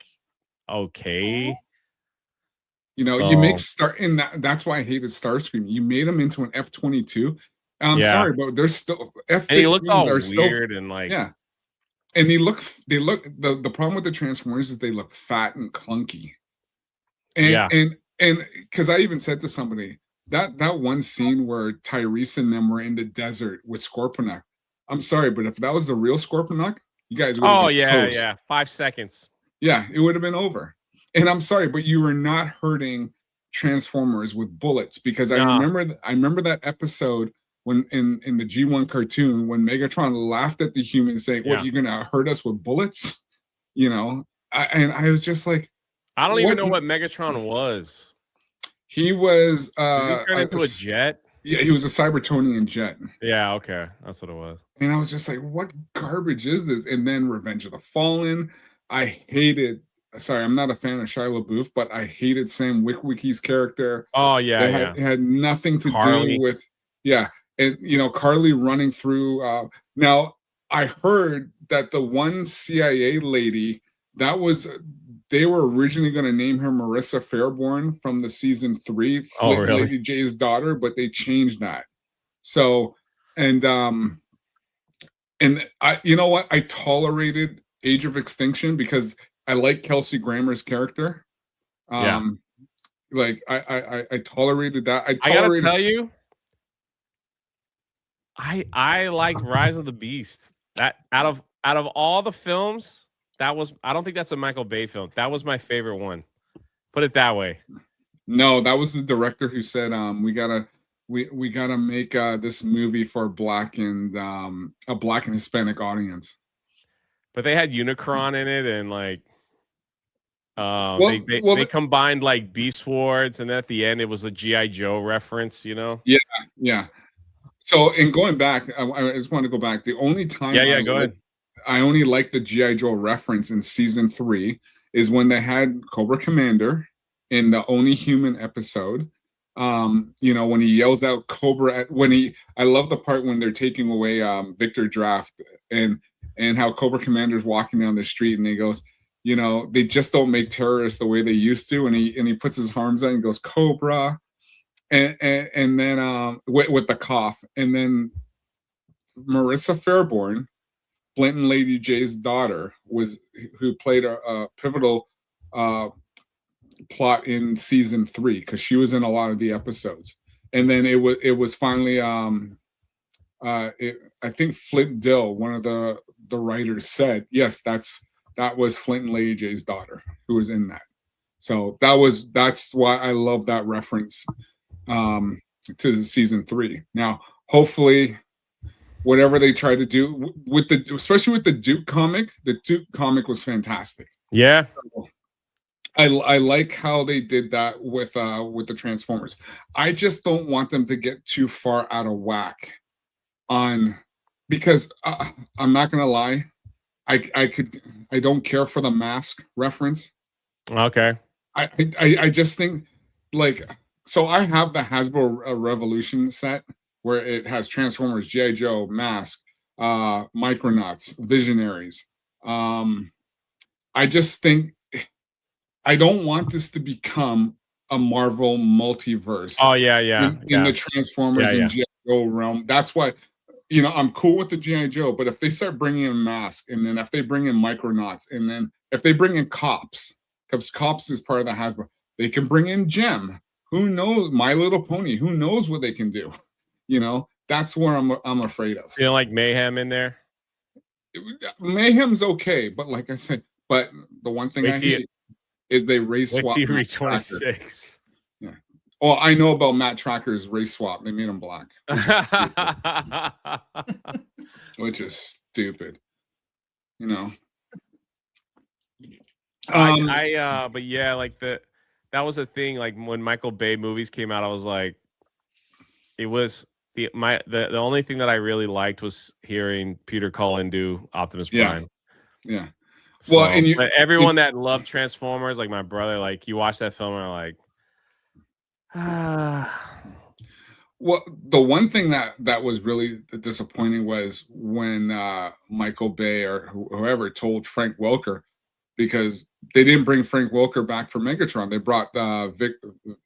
okay. you know, you make Star, and that's why I hated Starscream. You made him into an F-22. I'm Yeah. sorry, but there's still And he looked all F-15s are still weird and like, yeah. And they look the problem with the Transformers is they look fat and clunky. And because I even said to somebody that one scene where Tyrese and them were in the desert with Scorponok. I'm sorry, but if that was the real Scorponok, you guys would have been toast. yeah, 5 seconds. Yeah, it would have been over. And I'm sorry, but you were not hurting Transformers with bullets, because I remember that episode when in the G1 cartoon when Megatron laughed at the humans saying, "What, you're gonna hurt us with bullets?" You know, and I was just like, I don't even know what Megatron was. He was he turned into a jet. Yeah, he was a Cybertronian jet. Yeah, okay, that's what it was. And I was just like, what garbage is this? And then Revenge of the Fallen. I hated. Sorry, I'm not a fan of Shia LaBeouf, but I hated Sam Witwicky's character. Oh yeah, it had nothing to do with and you know, Carly running through. Now I heard that the one CIA lady that was. They were originally going to name her Marissa Fairborn from the season 3, really? Lady J's daughter, but they changed that. So, and I, you know what? I tolerated Age of Extinction because I like Kelsey Grammer's character. Like I tolerated that. I gotta tell you, I like Rise of the Beast. That out of all the films. I don't think that's a Michael Bay film. That was my favorite one. Put it that way. No, that was the director who said, we gotta make this movie for a black and Hispanic audience. But they had Unicron in it, and like, they combined like Beast Wars, and then at the end it was a G.I. Joe reference, you know? Yeah. So, in going back, I just want to go back. The only time, go ahead. I only like the G.I. Joe reference in season 3 is when they had Cobra Commander in the Only Human episode. You know, when he yells out Cobra I love the part when they're taking away Victor Draft and how Cobra Commander's walking down the street and he goes, you know, they just don't make terrorists the way they used to, and he puts his arms out and goes Cobra, and then with the cough, and then Marissa Fairborn, Flint and Lady J's daughter, who played a pivotal plot in season 3 because she was in a lot of the episodes. And then it was finally I think Flint Dill, one of the writers, said, yes, that was Flint and Lady J's daughter who was in that. So that's why I love that reference to season 3. Now, hopefully, whatever they try to do especially with the Duke comic was fantastic. Yeah. I like how they did that with the Transformers. I just don't want them to get too far out of whack because I'm not gonna lie, I don't care for the mask reference. Okay. I just think, like, so I have the Hasbro Revolution set where it has Transformers, G.I. Joe, Mask, Micronauts, Visionaries. I just think I don't want this to become a Marvel multiverse. Oh yeah. In the Transformers and G.I. Joe realm. That's why, you know, I'm cool with the G.I. Joe, but if they start bringing in Mask, and then if they bring in Micronauts, and then if they bring in Cops, because Cops is part of the Hasbro, they can bring in Gem. Who knows? My Little Pony. Who knows what they can do? You know, that's where I'm afraid of. Feeling like Mayhem in there. Mayhem's okay, but like I said, but the one thing I hate is they race swap. 26. Yeah. Oh, I know about Matt Tracker's race swap. They made him black. which is stupid. You know. But yeah, like that was a thing. Like when Michael Bay movies came out, I was like, it was the only thing that I really liked was hearing Peter Cullen do Optimus Prime. Yeah. So, Well, and but everyone that loved Transformers, like my brother, like you watch that film and are like, Well, the one thing that was really disappointing was when Michael Bay or whoever told Frank Welker, because they didn't bring Frank Welker back for Megatron. They brought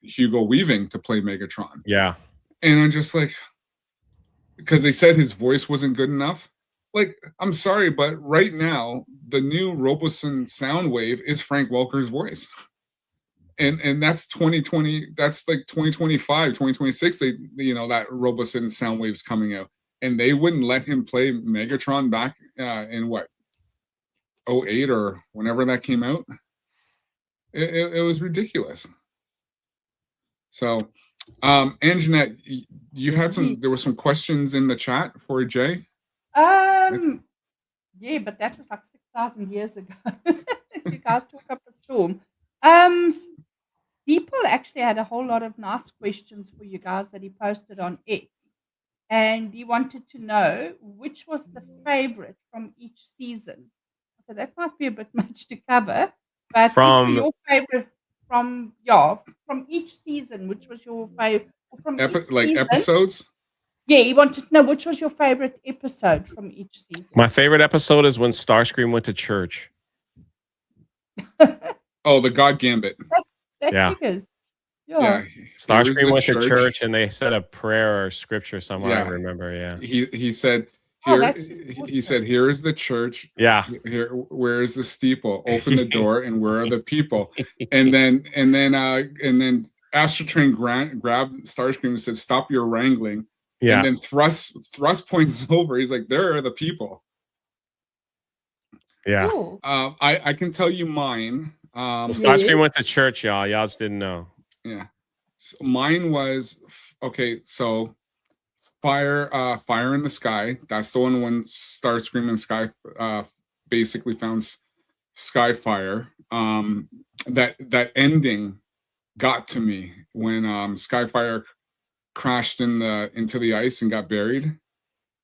Hugo Weaving to play Megatron. Yeah. And I'm just like, because they said his voice wasn't good enough. Like, I'm sorry, but right now, the new Roboson Soundwave is Frank Welker's voice. And that's 2020, that's like 2025, 2026, they, you know, that Roboson Soundwave's coming out. And they wouldn't let him play Megatron back in what, 08 or whenever that came out. It was ridiculous. So, Anjanette, you had there were some questions in the chat for Jay. Yeah, but that was like 6,000 years ago. You guys talk up a storm. People actually had a whole lot of nice questions for you guys that he posted on X. And he wanted to know which was the favorite from each season. So that might be a bit much to cover. But which were your favorite from each season? Which was your favorite from each season? Episodes? Yeah, he wanted to know which was your favorite episode from each season. My favorite episode is when Starscream went to church. Oh, the God Gambit. Yeah. Starscream went to church and they said a prayer or scripture somewhere. I remember. Yeah. He said, he said, here is the church. Yeah. Here, where is the steeple? Open the door, and where are the people? and then Astrotrain grabbed Starscream and said, stop your wrangling. Yeah. And then Thrust points over. He's like, there are the people. Yeah. I can tell you mine. Starscream went to church, y'all. Y'all just didn't know. Yeah. So mine was okay. So fire in the sky. That's the one when Starscream and Sky basically found Skyfire. That ending got to me when Skyfire crashed into the ice and got buried.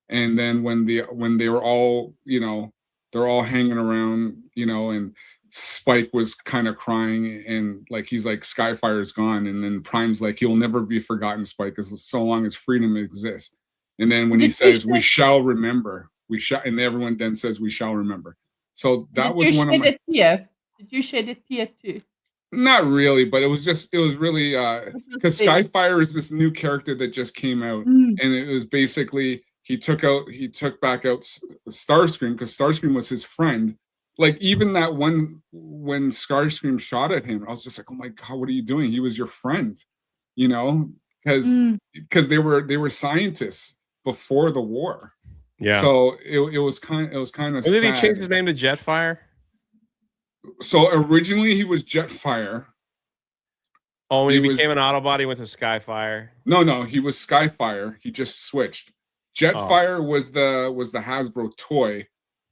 And then when they were all, you know, they're all hanging around, you know, and Spike was kind of crying and like he's like, Skyfire's gone. And then Prime's like, he'll never be forgotten, Spike, as so long as freedom exists. And then when he says, we shall remember, and everyone then says, we shall remember. So that was one of my. Did you shed a tear too? Not really, but it was really because Skyfire is this new character that just came out, and it was basically he took back out Starscream because Starscream was his friend. Like even that one when Starscream shot at him, I was just like, oh my God, what are you doing? He was your friend, you know, because they were scientists before the war. Yeah. So it was kind of. When did he change his name to Jetfire? So originally he was Jetfire. Oh, when he became an Autobot, he went to Skyfire. No, he was Skyfire. He just switched. Jetfire was the Hasbro toy,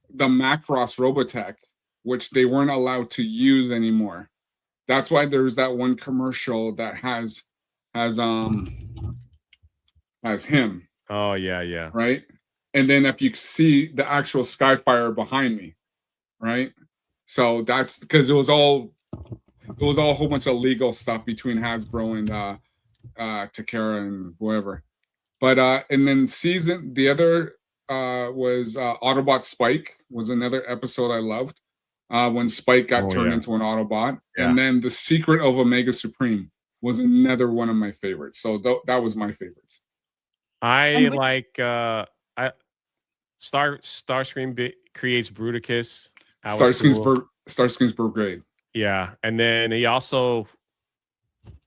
the Macross Robotech, which they weren't allowed to use anymore. That's why there's that one commercial that has him. Oh yeah. Right? And then if you see the actual Skyfire behind me, right? So that's because it was all a whole bunch of legal stuff between Hasbro and Takara and whoever. But and then the other was Autobot Spike was another episode I loved when Spike got turned into an Autobot. Yeah. And then The Secret of Omega Supreme was another one of my favorites. So that was my favorites. Starscream creates Bruticus. Starscream's Brigade. Yeah, and then he also,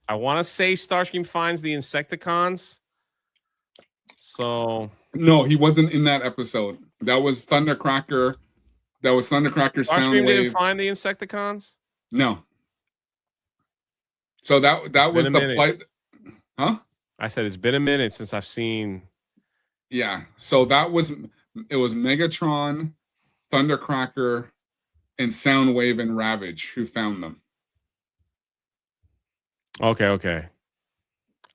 I want to say Starscream finds the Insecticons. So no, he wasn't in that episode. That was Thundercracker. Starscream Soundwave. Didn't find the Insecticons. No. So that was the flight. Huh? I said it's been a minute since I've seen. Yeah. So that was, It was Megatron, Thundercracker, and Soundwave and Ravage who found them. Okay.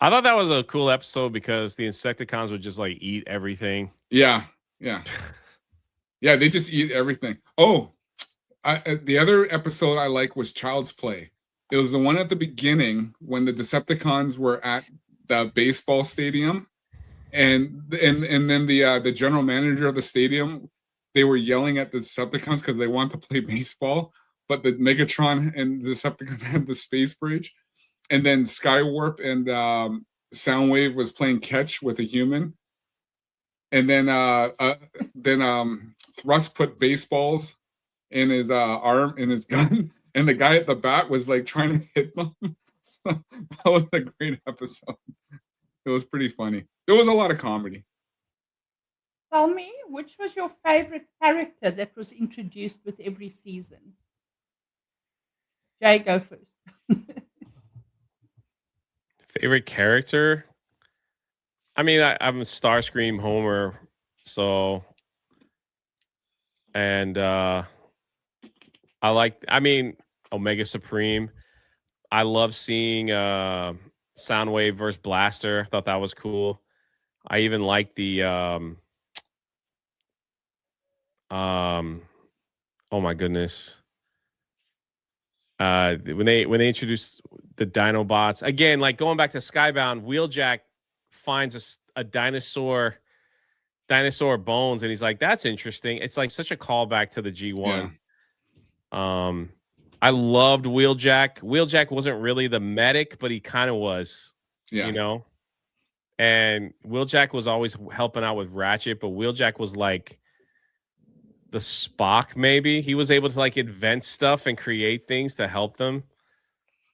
I thought that was a cool episode because the Insecticons would just like eat everything. Yeah. Yeah, they just eat everything. Oh, the other episode I like was Child's Play. It was the one at the beginning when the Decepticons were at the baseball stadium, and then the general manager of the stadium, they were yelling at the Decepticons because they want to play baseball, but the Megatron and the Decepticons had the space bridge, and then Skywarp and Soundwave was playing catch with a human, and then Thrust put baseballs in his arm in his gun, and the guy at the bat was like trying to hit them. So that was a great episode. It was pretty funny. There was a lot of comedy. Tell me, which was your favorite character that was introduced with every season? Jay, go first. Favorite character? I mean, I'm a Starscream Homer, so, and I mean, Omega Supreme. I love seeing Soundwave versus Blaster. I thought that was cool. I even like the oh my goodness. When they introduced the Dinobots again, like going back to Skybound, Wheeljack finds a dinosaur bones, and he's like, "That's interesting." It's like such a callback to the G1. Yeah. I loved Wheeljack. Wheeljack wasn't really the medic, but he kind of was, you know. And Wheeljack was always helping out with Ratchet, but Wheeljack was like the Spock, maybe. He was able to like invent stuff and create things to help them.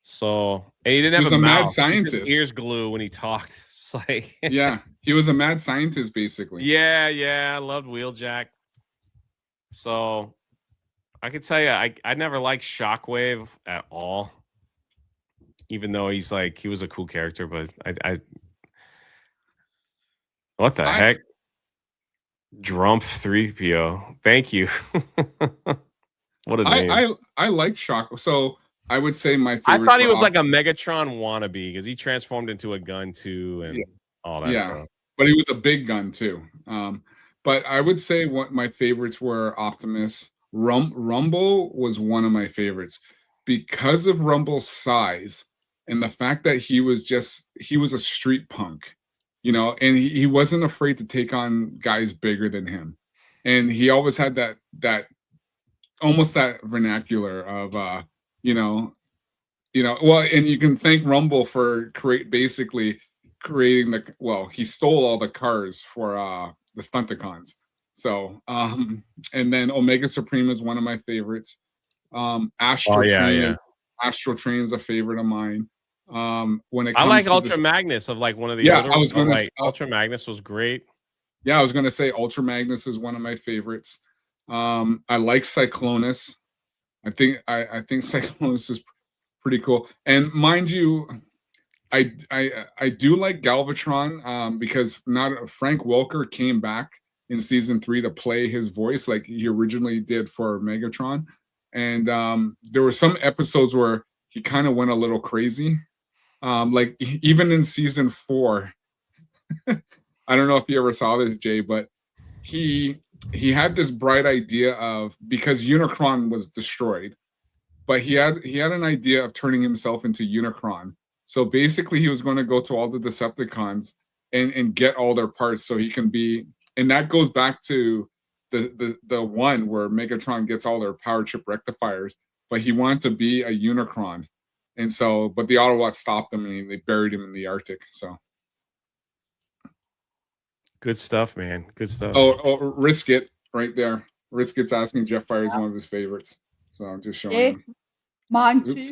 So, and he didn't have a mad scientist. His ears glue when he talked. It's like yeah, he was a mad scientist basically. Yeah, I loved Wheeljack. So I could tell you, I never liked Shockwave at all, even though he was a cool character. But I what the heck? Drunk3P0. Thank you. What a name. I like Shock. So I would say my favorite. I thought he was like a Megatron wannabe because he transformed into a gun too and all that stuff. But he was a big gun too. But I would say what my favorites were Optimus. Rumble was one of my favorites because of Rumble's size and the fact that he was a street punk, you know, and he wasn't afraid to take on guys bigger than him. And he always had that almost that vernacular of well, and you can thank Rumble for basically creating he stole all the cars for the Stunticons. So, and then Omega Supreme is one of my favorites. Astro Train is a favorite of mine. When it comes I like to Ultra Magnus of like one of the other I was going to Ultra Magnus was great. Yeah, I was going to say Ultra Magnus is one of my favorites. I like Cyclonus. I think Cyclonus is pretty cool. And mind you, I do like Galvatron because Frank Welker came back in season 3 to play his voice like he originally did for Megatron. And there were some episodes where he kind of went a little crazy. Like even in season 4, I don't know if you ever saw this, Jay, but he had this bright idea of, because Unicron was destroyed, but he had an idea of turning himself into Unicron. So basically he was going to go to all the Decepticons and get all their parts so he can be, and that goes back to the one where Megatron gets all their power chip rectifiers, but he wanted to be a Unicron. And so, but the Autobots stopped him and they buried him in the Arctic. So good stuff, man. Good stuff. Oh, Risk It right there. Risk It's asking Jetfire is one of his favorites. So I'm just showing him. Mine too.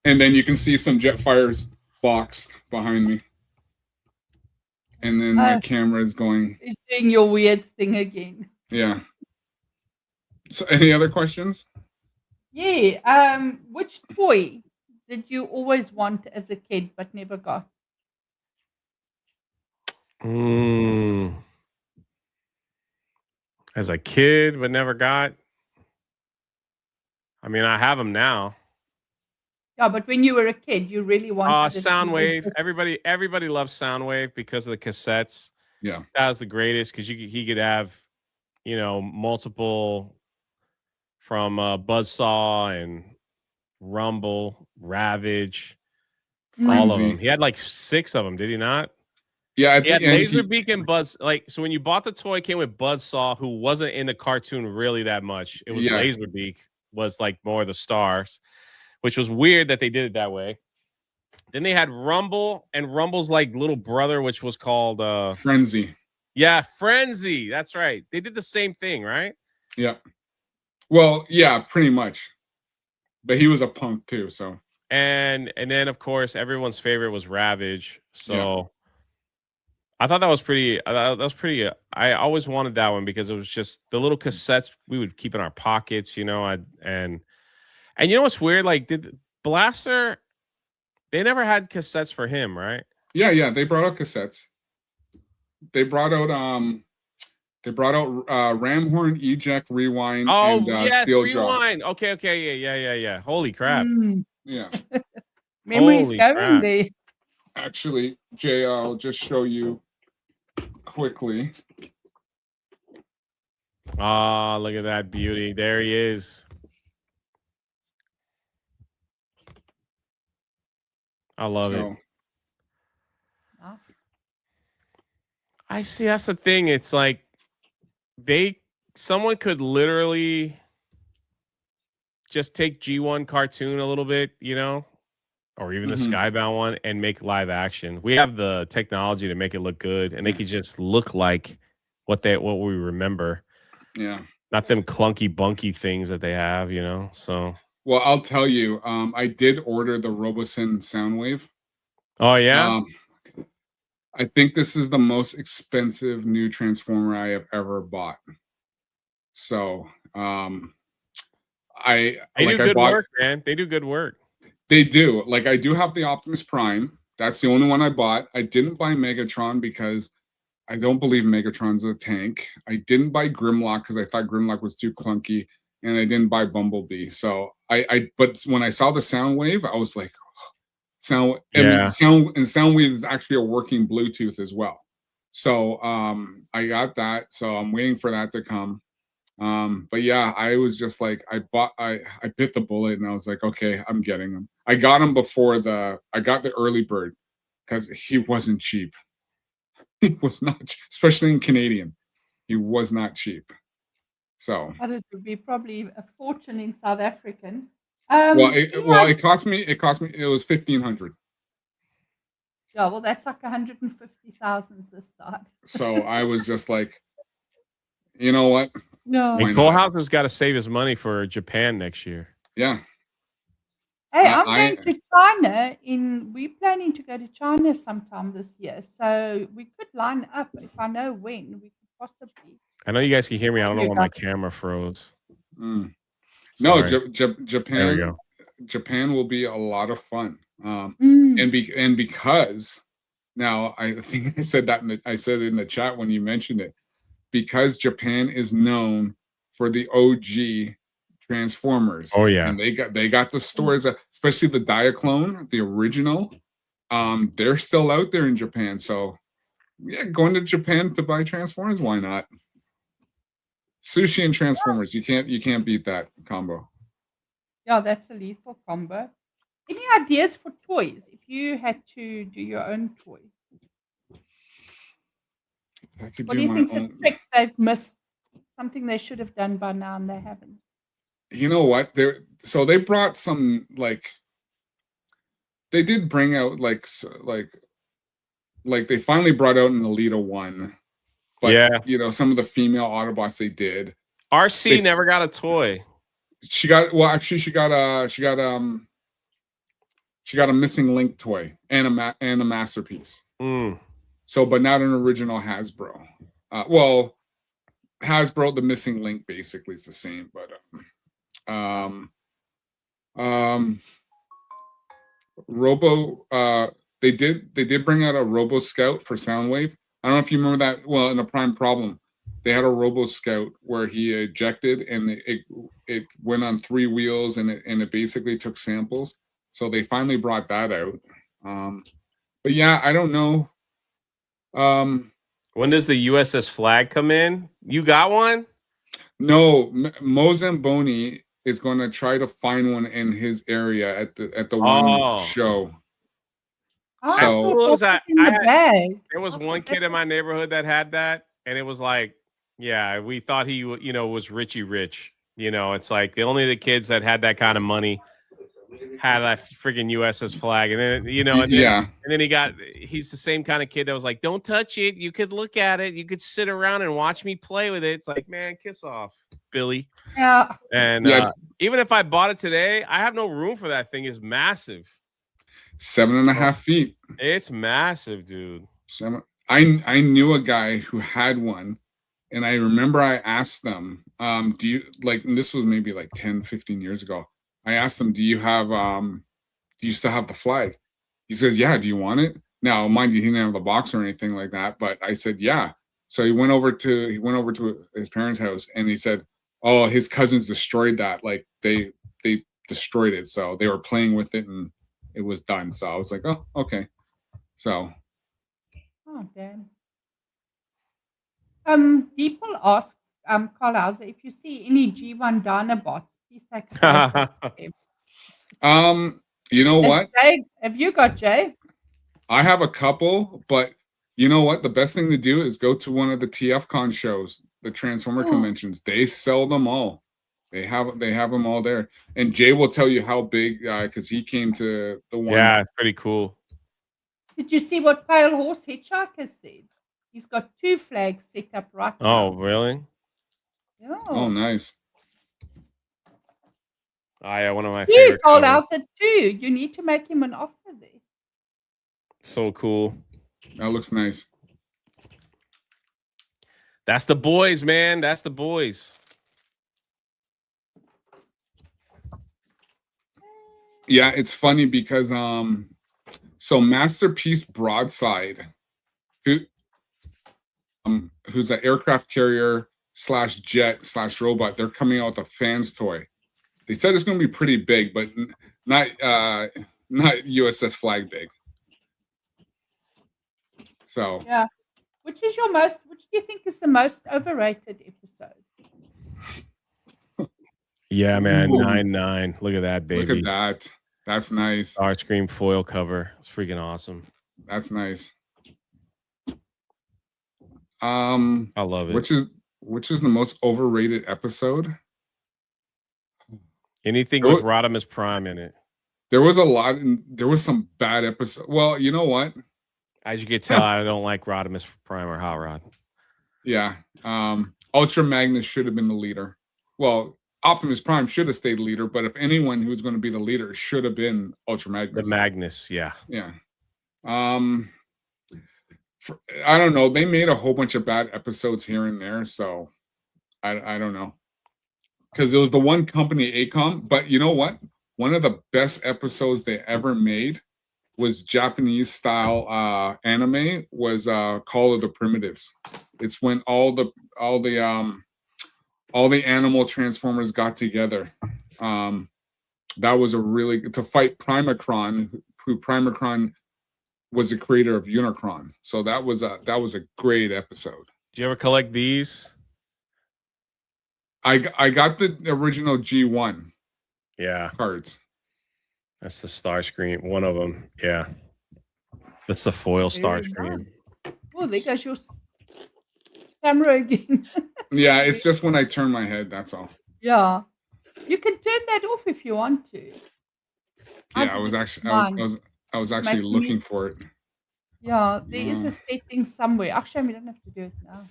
And then you can see some Jetfires boxed behind me. And then my camera is going. He's doing your weird thing again. Yeah. So any other questions? Yeah. Which toy did you always want as a kid but never got? as a kid, but never got. I mean, I have them now. Yeah, but when you were a kid, you really wanted it to Soundwave. exist. Everybody loves Soundwave because of the cassettes. Yeah. That was the greatest because he could have, multiple from Buzzsaw and Rumble, Ravage, all of Frenzy. them. He had like 6 of them, did he not? Yeah, I He had think Laserbeak and Buzz. So when you bought the toy, it came with Buzzsaw, who wasn't in the cartoon really that much. It was Yeah. Laserbeak was like more the stars, which was weird that they did it that way. Then they had Rumble and Rumble's like little brother, which was called Frenzy. Yeah, Frenzy. That's right. They did the same thing, right? Yeah. Well, yeah, pretty much. But he was a punk too, so. And then of course everyone's favorite was Ravage. So I thought that was pretty. I always wanted that one because it was just the little cassettes we would keep in our pockets, and you know what's weird? Like, did Blaster? They never had cassettes for him, right? Yeah. They brought out cassettes. They brought out Ramhorn, Eject, Rewind, and yes, Steel Jaw. Rewind. Okay, yeah. Holy crap! Yeah. Memories Holy going crap. there. Actually, Jay, I'll just show you quickly. Ah, look at that beauty. There he is. I love it. I see. That's the thing. It's like someone could literally just take G1 cartoon a little bit, or even the Skybound one and make live action. We have the technology to make it look good, and they could just look like what we remember. Yeah. Not them clunky bunky things that they have, so. Well, I'll tell you, I did order the Robosen Soundwave. Oh, yeah? I think this is the most expensive new Transformer I have ever bought. So, They do good work, man. They do good work. They do. Like, I do have the Optimus Prime. That's the only one I bought. I didn't buy Megatron because I don't believe Megatron's a tank. I didn't buy Grimlock because I thought Grimlock was too clunky, and I didn't buy Bumblebee. So but when I saw the Soundwave, I was like, Soundwave is actually a working Bluetooth as well. So I got that. So I'm waiting for that to come. But yeah, I was just like, I bit the bullet, and I was like, okay, I'm getting him. I got him before I got the early bird because he wasn't cheap. He was not, especially in Canadian. He was not cheap. So. But it would be probably a fortune in South African. It cost me. It was 1,500. Yeah, well, that's like 150,000 this side. So I was just like, you know what? No. And Kohlhaas has got to save his money for Japan next year. Yeah. Hey, I'm going to China. We're planning to go to China sometime this year, so we could line up if I know when. We could possibly. I know you guys can hear me. I don't know why my camera froze. No, Japan. Japan will be a lot of fun, and because now I think I said that I said it in the chat when you mentioned it, because Japan is known for the OG Transformers. Oh yeah, and they got the stores, especially the Diaclone, the original. They're still out there in Japan, so yeah, going to Japan to buy Transformers, why not? Sushi and Transformers, you can't beat that combo. Yeah, that's a lethal combo. Any ideas for toys if you had to do your own toy? What do you think's a trick they've missed? Something they should have done by now and they haven't. You know what? They brought some, like, they did bring out like they finally brought out an Alita 1. But yeah, some of the female Autobots they did. RC never got a toy. She got a Missing Link toy and a masterpiece. So, but not an original Hasbro. Hasbro, the Missing Link basically is the same, but they did bring out a Robo Scout for Soundwave. I don't know if you remember that. Well, in a Prime Problem, they had a Robo Scout where he ejected, and it went on 3 wheels, and it basically took samples. So they finally brought that out. But yeah, I don't know. When does the USS Flag come in? You got one? No, Mozamboni is going to try to find one in his area at the one show. Oh, As So- cool as it's in the bag. there was Okay, one kid in my neighborhood that had that, and it was like, yeah, we thought he, was Richie Rich. It's like only the kids that had that kind of money had that freaking USS Flag, and then yeah, and then he's the same kind of kid that was like, don't touch it. You could look at it. You could sit around and watch me play with it. It's like, man, kiss off, Billy. Yeah. And Yeah. even if I bought it today, I have no room for that thing. It's massive. 7.5 feet. It's massive, dude. I knew a guy who had one, and I remember I asked them, do you like, and this was maybe like 10, 15 years ago. I asked them, do you still have the flag? He says, yeah, do you want it? Now, mind you, he didn't have the box or anything like that, but I said, yeah. So he went over to his parents' house, and he said, oh, his cousins destroyed that. Like they destroyed it. So they were playing with it, and it was done. So I was like, oh, okay. So Oh, damn. People ask, Carl Hauser, if you see any G1 Dinobots, please take a photo of them. you know what? Jay, have you got Jay? I have a couple, but you know what? The best thing to do is go to one of the TFCon shows, the Transformer conventions. They sell them all. They have them all there. And Jay will tell you how big, because he came to the one. Yeah, it's pretty cool. Did you see what Pale Horse Hitchhiker said? He's got 2 flags set up right now. Oh, really? Yeah. Oh, nice. Oh, yeah, one of my You, favorite Carl covers. Hauser, too. You need to make him an offer there. So cool. That looks nice. That's the boys, man. That's the boys. Yeah, it's funny because so Masterpiece Broadside, who's an aircraft carrier / jet / robot, they're coming out with a fans toy. They said it's going to be pretty big, but not USS Flag big. So Yeah. Which do you think is the most overrated episode? Yeah, man. Ooh. 9-9. Look at that, baby. Look at that. That's nice. Starscream foil cover. It's freaking awesome. That's nice. I love it. Which is the most overrated episode? Anything There with Rodimus Prime in it. There was a lot. There was some bad episodes. Well, you know what? As you can tell, I don't like Rodimus Prime or Hot Rod. Yeah. Ultra Magnus should have been the leader. Well, Optimus Prime should have stayed leader, but if anyone who was going to be the leader, it should have been Ultra Magnus. The Magnus, yeah. Yeah. I don't know. They made a whole bunch of bad episodes here and there, so I don't know. Because it was the one company, ACOM, but you know what? One of the best episodes they ever made was Japanese style anime was Call of the Primitives. It's when all the animal transformers got together. That was to fight Primacron, who Primacron was the creator of Unicron. So that was a great episode. Did you ever collect these? I got the original G1 cards. That's the Starscream. One of them. Yeah. That's the foil Starscream. Oh, there goes your camera again. Yeah, it's just when I turn my head, that's all. Yeah. You can turn that off if you want to. Yeah, I was actually looking for it. Yeah, there is a setting somewhere. Actually, we don't have to do it now.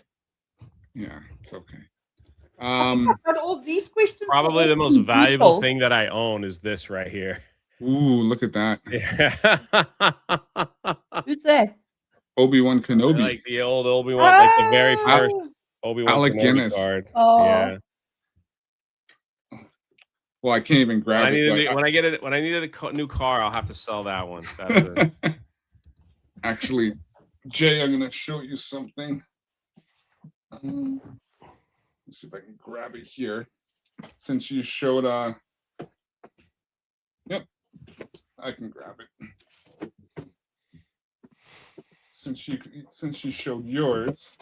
Yeah, it's okay. I think I've got all these questions. Probably the most valuable thing that I own is this right here. Ooh, look at that. Yeah. Who's that? Obi-Wan Kenobi. Like the old Obi-Wan, like the very first Obi-Wan Alec Kenobi Guinness. card. Oh. Yeah. Well, I can't even grab it. When I needed a new car, I'll have to sell that one. That's it. Actually, Jay, I'm gonna show you something. Let's see if I can grab it here. Since you showed yep, I can grab it. Since you showed yours.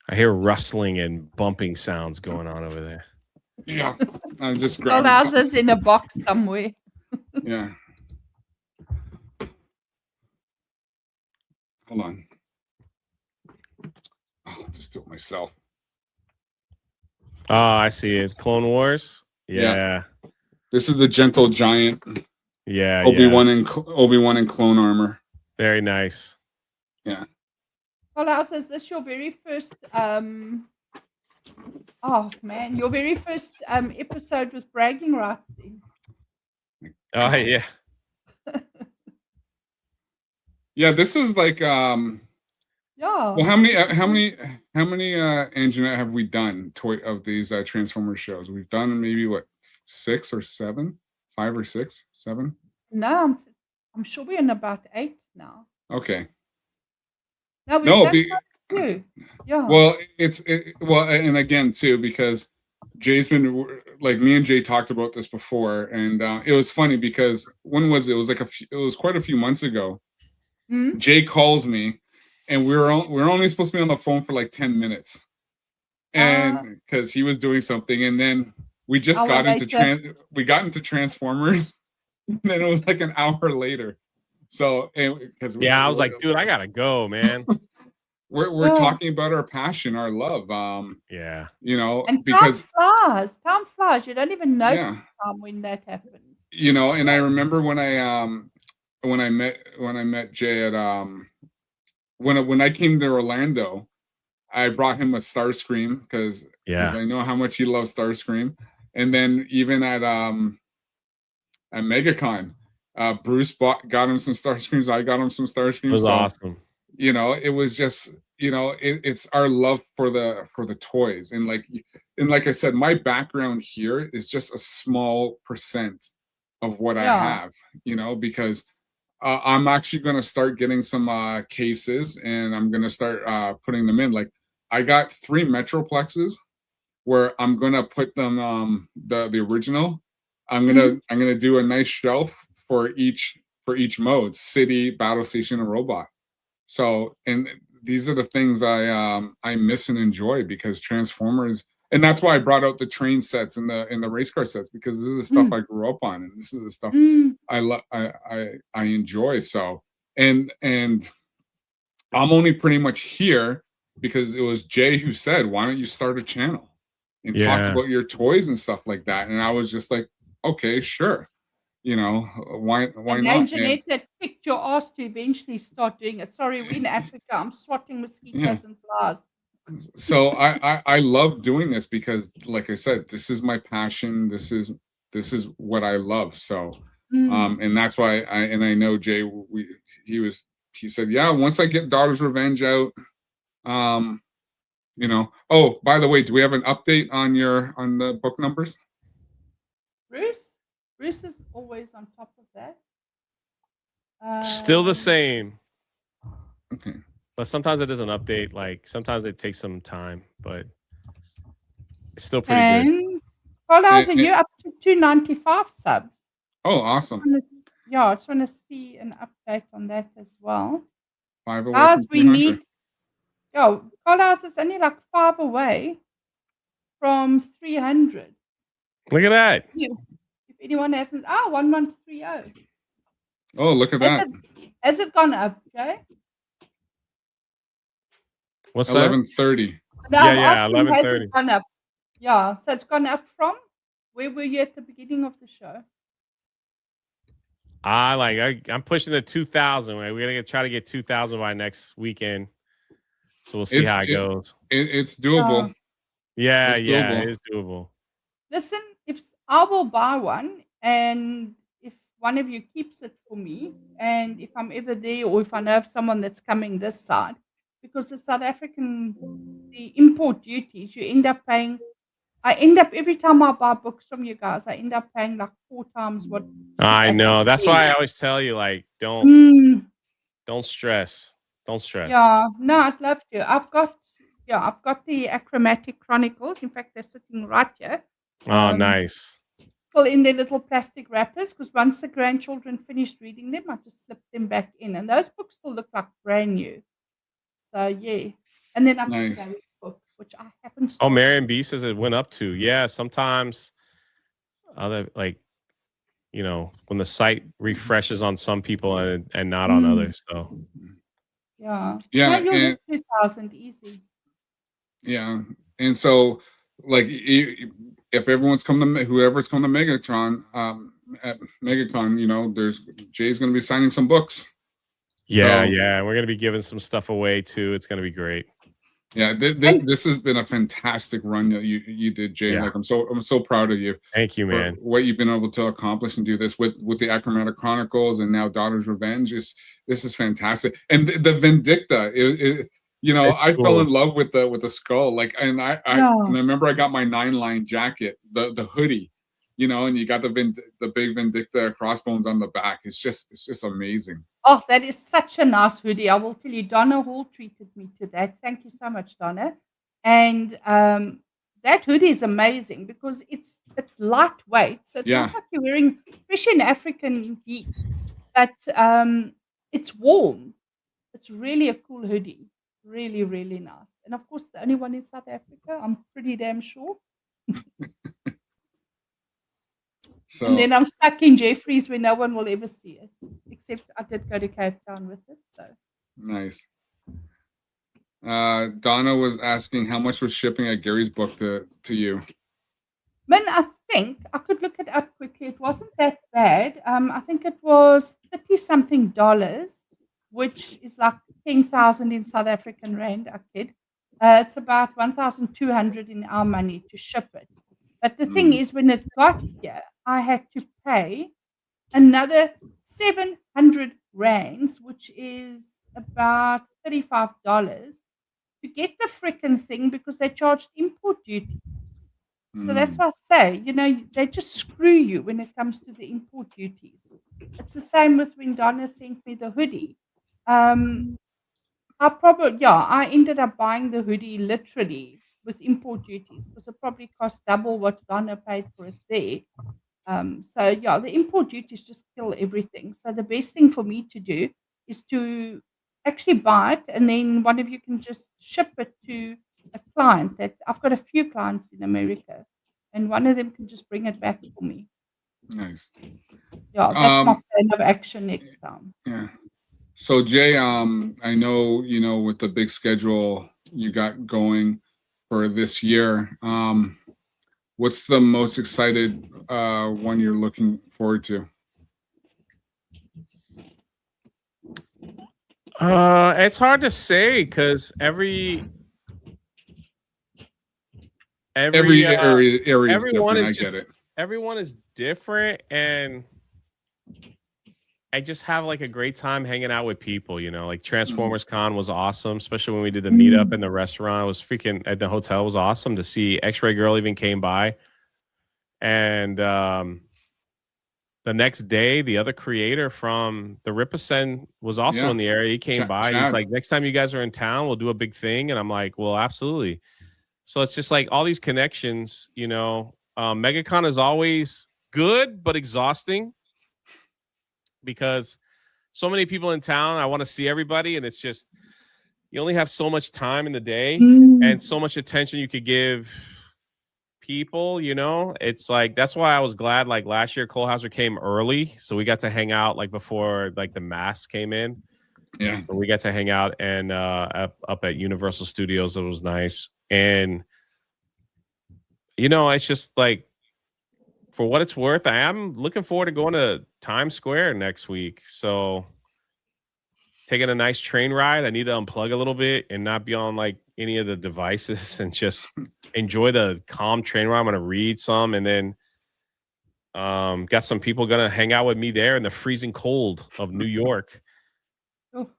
I hear rustling and bumping sounds going on over there. Yeah, I'm just Well, grabbing ours something. is in a box somewhere. Yeah. Hold on. I'll just do it myself. Oh, I see it. Clone Wars. Yeah. This is the Gentle Giant. Yeah. Obi-Wan and clone armor. Very nice. Yeah. Well, ours is this your very first oh man, your very first episode with bragging rights in. Oh yeah. Yeah, this is like Yeah. well, how many Anjanette have we done of these Transformers shows? We've done maybe what 6 or 7, 5 or 6, 7. No, I'm sure we're in about 8 now. Okay. No, we've No, done quite a few. Yeah. well, well, and again too, because Jay's been like, me and Jay talked about this before, and it was funny because when was it? It was like it was quite a few months ago. Hmm? Jay calls me, and we were only supposed to be on the phone for like 10 minutes, and because he was doing something, and then we just got into Transformers, and then it was like an hour later. So because I was like, dude, I gotta go, man. We're talking about our passion, our love. Yeah. You know, and because time flies. You don't even notice time when that happens. You know, and I remember when I met Jay at when I came to Orlando, I brought him a Starscream because I know how much he loves Starscream. And then even at MegaCon, Bruce got him some Starscreams. I got him some Starscreams. It was awesome. You know, it was just, you know, it's our love for the toys, and like I said, my background here is just a small percent of what I have, you know, because I'm actually going to start getting some cases, and I'm going to start putting them in. Like, I got 3 Metroplexes where I'm going to put them the original. I'm going to do a nice shelf for each mode: city, battle station, and robot. So, and these are the things I miss and enjoy, because Transformers, and that's why I brought out the train sets and the race car sets, because this is the stuff I grew up on, and this is the stuff I enjoy. So, and I'm only pretty much here because it was Jay who said, "Why don't you start a channel and talk about your toys and stuff like that?" And I was just like, "Okay, sure." You know, why and not? Jeanette that kicked your ass to eventually start doing it. Sorry, we're in Africa. I'm swatting mosquitoes and flies. So I love doing this because, like I said, this is my passion. This is what I love. So and that's why I know Jay, he said, yeah, once I get Daughter's Revenge out, you know. Oh, by the way, do we have an update on the book numbers? Bruce is always on top of that. Still the same. Okay. But sometimes it doesn't update. Like, sometimes it takes some time, but it's still pretty good. Carl, you're up to 295 subs. Oh, awesome. I just want to see an update on that as well. 5 away Guys, from 300. Carl is only like 5 away from 300. Look at that. If anyone hasn't, 1130. Oh, look at that. Has it gone up, Jay? What's 1130. No, yeah, 1130. Has it gone up? Yeah, so it's gone up from where were you at the beginning of the show? I'm pushing to 2,000. We're gonna try to get 2,000 by next weekend. So we'll see how it goes. It's doable. Yeah, it's doable. It is doable. Listen, if I will buy one, and if one of you keeps it for me, and if I'm ever there, or if I know of someone that's coming this side, because the South African, the import duties, you end up paying. I end up every time I buy books from you guys, I end up paying like 4 times what. I know. That's why I always tell you, like, don't stress. Don't stress. Yeah, no, I'd love to. I've got, Yeah, I've got the Achromatic Chronicles. In fact, they're sitting right here. Oh, nice. Still in their little plastic wrappers, because once the grandchildren finished reading them, I just slipped them back in. And those books still look like brand new. So, yeah. And then I've got Nice. Gary's book, which I haven't Oh, started. Marion B says it went up to. Yeah, sometimes other when the site refreshes on some people and not on others. So Yeah. Yeah, No, you'll and hit 2,000 easy. yeah, and so like if everyone's come to whoever's come to Megatron, at MegaCon, there's Jay's going to be signing some books. yeah, So, yeah, we're gonna be giving some stuff away too. It's gonna be great. Yeah, this has been a fantastic run that you did, Jay. Yeah. Like I'm so proud of you. Thank you, For man. what you've been able to accomplish and do this with the Achromatic Chronicles and now Daughter's Revenge. This is fantastic. And the Vindicta, I cool. fell in love with the skull. Like, and I Yeah. remember I got my 9-line jacket, the hoodie, and you got the big Vindicta crossbones on the back. It's just amazing. Oh, that is such a nice hoodie. I will tell you, Donna Hall treated me to that. Thank you so much, Donna. And that hoodie is amazing because it's lightweight. So it's not like you're wearing, especially in African heat, but it's warm. It's really a cool hoodie. Really, really nice. And of course, the only one in South Africa, I'm pretty damn sure. So, and then I'm stuck in Jeffrey's where no one will ever see it, except I did go to Cape Town with it. So nice. Donna was asking how much was shipping at Gary's book to you. Man, I think I could look it up quickly. It wasn't that bad. I think it was $30-something, which is like 10,000 in South African rand. I kid. It's about 1,200 in our money to ship it. But the thing is, when it got here, I had to pay another 700 rands, which is about $35, to get the frickin' thing because they charged import duty. So that's why I say, they just screw you when it comes to the import duties. It's the same with when Donna sent me the hoodie. I ended up buying the hoodie literally with import duties because it probably cost double what Donna paid for it there. The import duties just kill everything. So the best thing for me to do is to actually buy it, and then one of you can just ship it to a client. That I've got a few clients in America, and one of them can just bring it back for me. Nice. Yeah, that's my plan of action next time. Yeah. So Jay, I know with the big schedule you got going for this year. What's the most excited one you're looking forward to? It's hard to say because every area is everyone different. is I get it. Everyone is different, and I just have like a great time hanging out with people. Like Transformers Con was awesome, especially when we did the meetup in the restaurant. It was freaking at the hotel. It was awesome to see. X-Ray Girl even came by, and the next day, the other creator from the Ripascend was also in the area. He came by. He's like, next time you guys are in town, we'll do a big thing. And I'm like, well, absolutely. So it's just like all these connections, MegaCon is always good, but exhausting because so many people in town. I want to see everybody. And it's just, you only have so much time in the day and so much attention you could give people, it's like, that's why I was glad like last year Cole Hauser came early, so we got to hang out like before like the masks came in. So we got to hang out and up at Universal Studios. It was nice. And it's just like, for what it's worth, I am looking forward to going to Times Square next week. So taking a nice train ride. I need to unplug a little bit and not be on like any of the devices and just enjoy the calm train ride. I'm going to read some, and then got some people going to hang out with me there in the freezing cold of New York.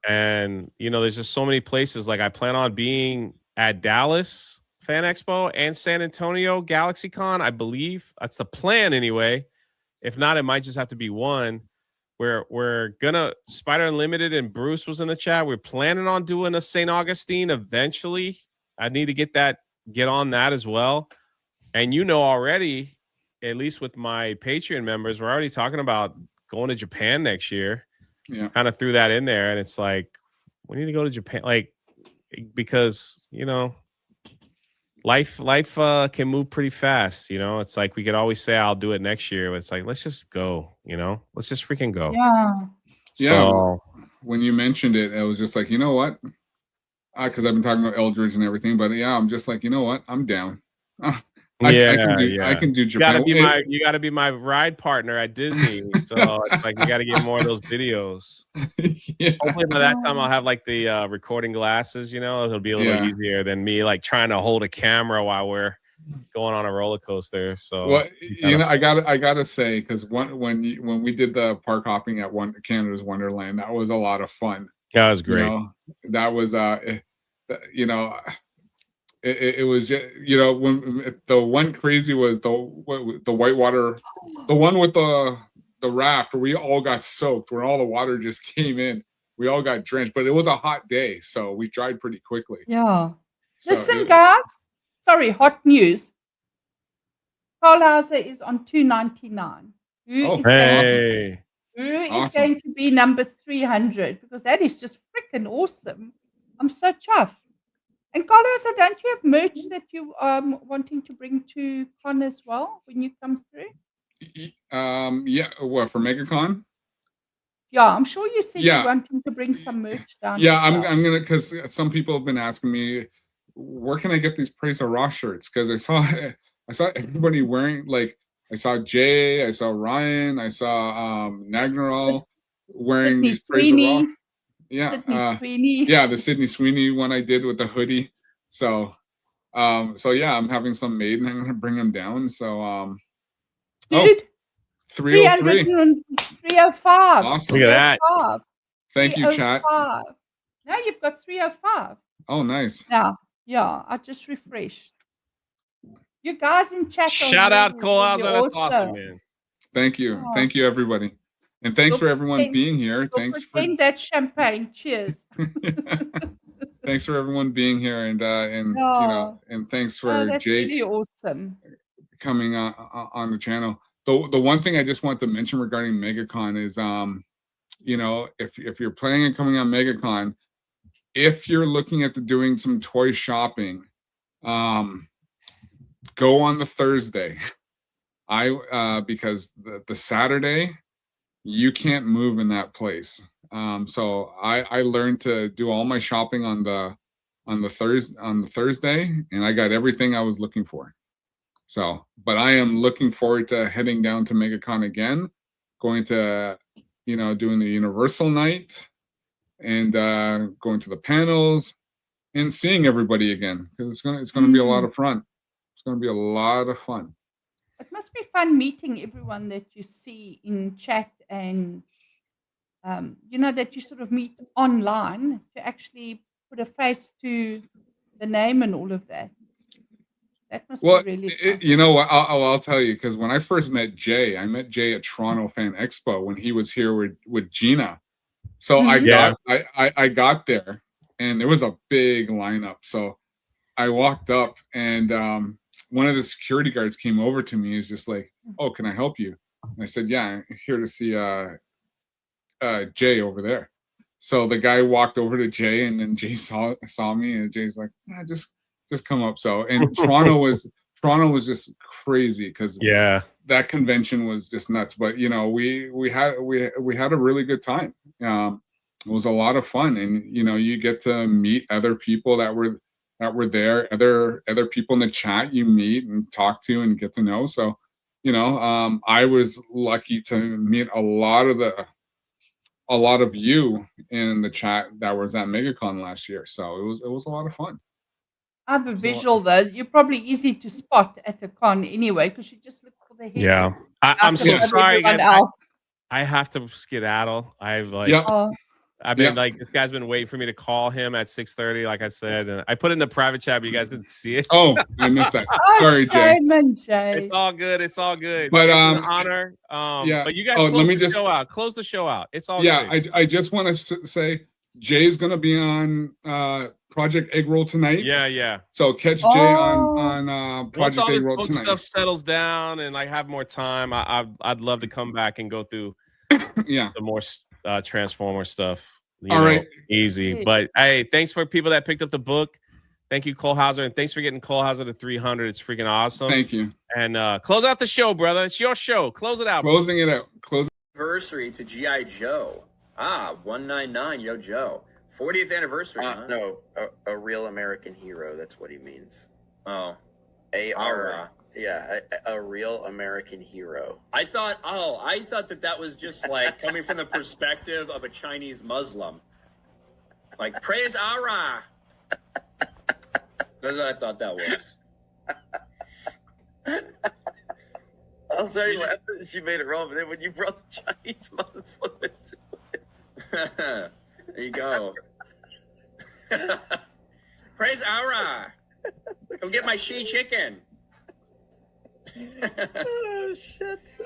And, there's just so many places. Like I plan on being at Dallas Fan Expo and San Antonio GalaxyCon. I believe that's the plan anyway. If not, it might just have to be one. We're gonna Spider Unlimited, and Bruce was in the chat. We're planning on doing a St. Augustine eventually. I need to get on that as well. And already, at least with my Patreon members, we're already talking about going to Japan next year. Yeah. Kind of threw that in there, and it's like we need to go to Japan, like, because life can move pretty fast. It's like we could always say I'll do it next year, but it's like let's just go. Let's just freaking go. Yeah. So, when you mentioned it, I was just like, you know what? Because I've been talking about Eldridge and everything, but yeah, I'm just like, you know what? I'm down. I can do Japan. You gotta be my ride partner at Disney. So it's like we gotta get more of those videos. Yeah. Hopefully by that time I'll have like the recording glasses, it'll be a little easier than me like trying to hold a camera while we're going on a roller coaster. So well, I gotta say, because when we did the park hopping at Canada's Wonderland, that was a lot of fun. That was great. That was it was just, when the one crazy was the whitewater, the one with the raft where we all got soaked, where all the water just came in. We all got drenched, but it was a hot day, so we dried pretty quickly. Yeah. So listen, guys. Sorry, hot news. Carl Hauser is on 299. Who is going to be number 300? Because that is just freaking awesome. I'm so chuffed. And Carlos, don't you have merch that you wanting to bring to Con as well when you come through? Yeah. What, for MegaCon? Yeah, I'm sure you said you're wanting to bring some merch down. Yeah, I'm gonna, because some people have been asking me, where can I get these Praise of Raw shirts? Because I saw everybody wearing, like, I saw Jay, I saw Ryan, I saw Nagnaral wearing Sydney these Praise of Raw. Yeah, the Sydney Sweeney one I did with the hoodie. So yeah, I'm having some made and I'm gonna bring them down. So dude, 303, 305. Awesome. Look at that. Thank you, chat. Now you've got 305. Oh, nice. Now, yeah, I just refreshed. You guys in chat. Shout out Cole Hauser. That's awesome, man. Thank you. Thank you, everybody. And thanks for everyone being here. Thanks for that champagne. Cheers. Thanks for everyone being here, and and thanks for that's Jake really awesome coming on the channel. The one thing I just want to mention regarding MegaCon is if you're planning on coming on MegaCon, if you're looking at doing some toy shopping, go on the Thursday. Because the Saturday, you can't move in that place. So I learned to do all my shopping on the Thursday, and I got everything I was looking for. So, but I am looking forward to heading down to MegaCon again, going to doing the Universal night, and going to the panels and seeing everybody again, because it's gonna be a lot of fun. It's gonna be a lot of fun. It must be fun meeting everyone that you see in chat, and that you sort of meet online, to actually put a face to the name and all of that. That must be really fun. I'll tell you, because when I first met Jay, at Toronto Fan Expo when he was here with Gina. So I got there, and there was a big lineup. So I walked up, and one of the security guards came over to me. He's just like, "Oh, can I help you?" And I said, "Yeah, I'm here to see Jay over there." So the guy walked over to Jay, and then Jay saw me, and Jay's like, just come up. So, and Toronto was just crazy, because that convention was just nuts. But we had a really good time. It was a lot of fun, and you get to meet other people that were there, other people in the chat you meet and talk to and get to know. So, I was lucky to meet a lot of you in the chat that was at MegaCon last year. So it was a lot of fun. I have a visual though. You're probably easy to spot at a con anyway, because you just look for the head. Yeah, I'm so sorry, guys. I have to skedaddle. I've been like, this guy's been waiting for me to call him at 6:30, like I said, and I put it in the private chat, but you guys didn't see it. Oh, I missed that. Sorry, Jay. It's all good. It's all good. But it's an honor. But you guys close the show out. Close the show out. It's all good. I just want to say, Jay's gonna be on Project Egg Roll tonight. Yeah. So catch Jay on Once Project all Egg this Roll book tonight. stuff settles down and I have more time, I'd love to come back and go through Yeah. some more Transformer stuff. All right. Easy. Good. But hey, thanks for people that picked up the book. Thank you, Cole Hauser, and thanks for getting Cole Hauser to 300. It's freaking awesome. Thank you. And close out the show, brother. It's your show. Close it out. Closing it out. Anniversary to G.I. Joe. 199, yo Joe. 40th anniversary. Huh? No, a real American hero. That's what he means. Oh, A-R. Yeah, a real American hero. I thought that was just like coming from the perspective of a Chinese Muslim. Like, praise Allah. That's what I thought that was. I'm sorry, laughing. She made it wrong, but then when you brought the Chinese Muslim into it. There you go. Praise Allah. Come get my she chicken. Oh, shit.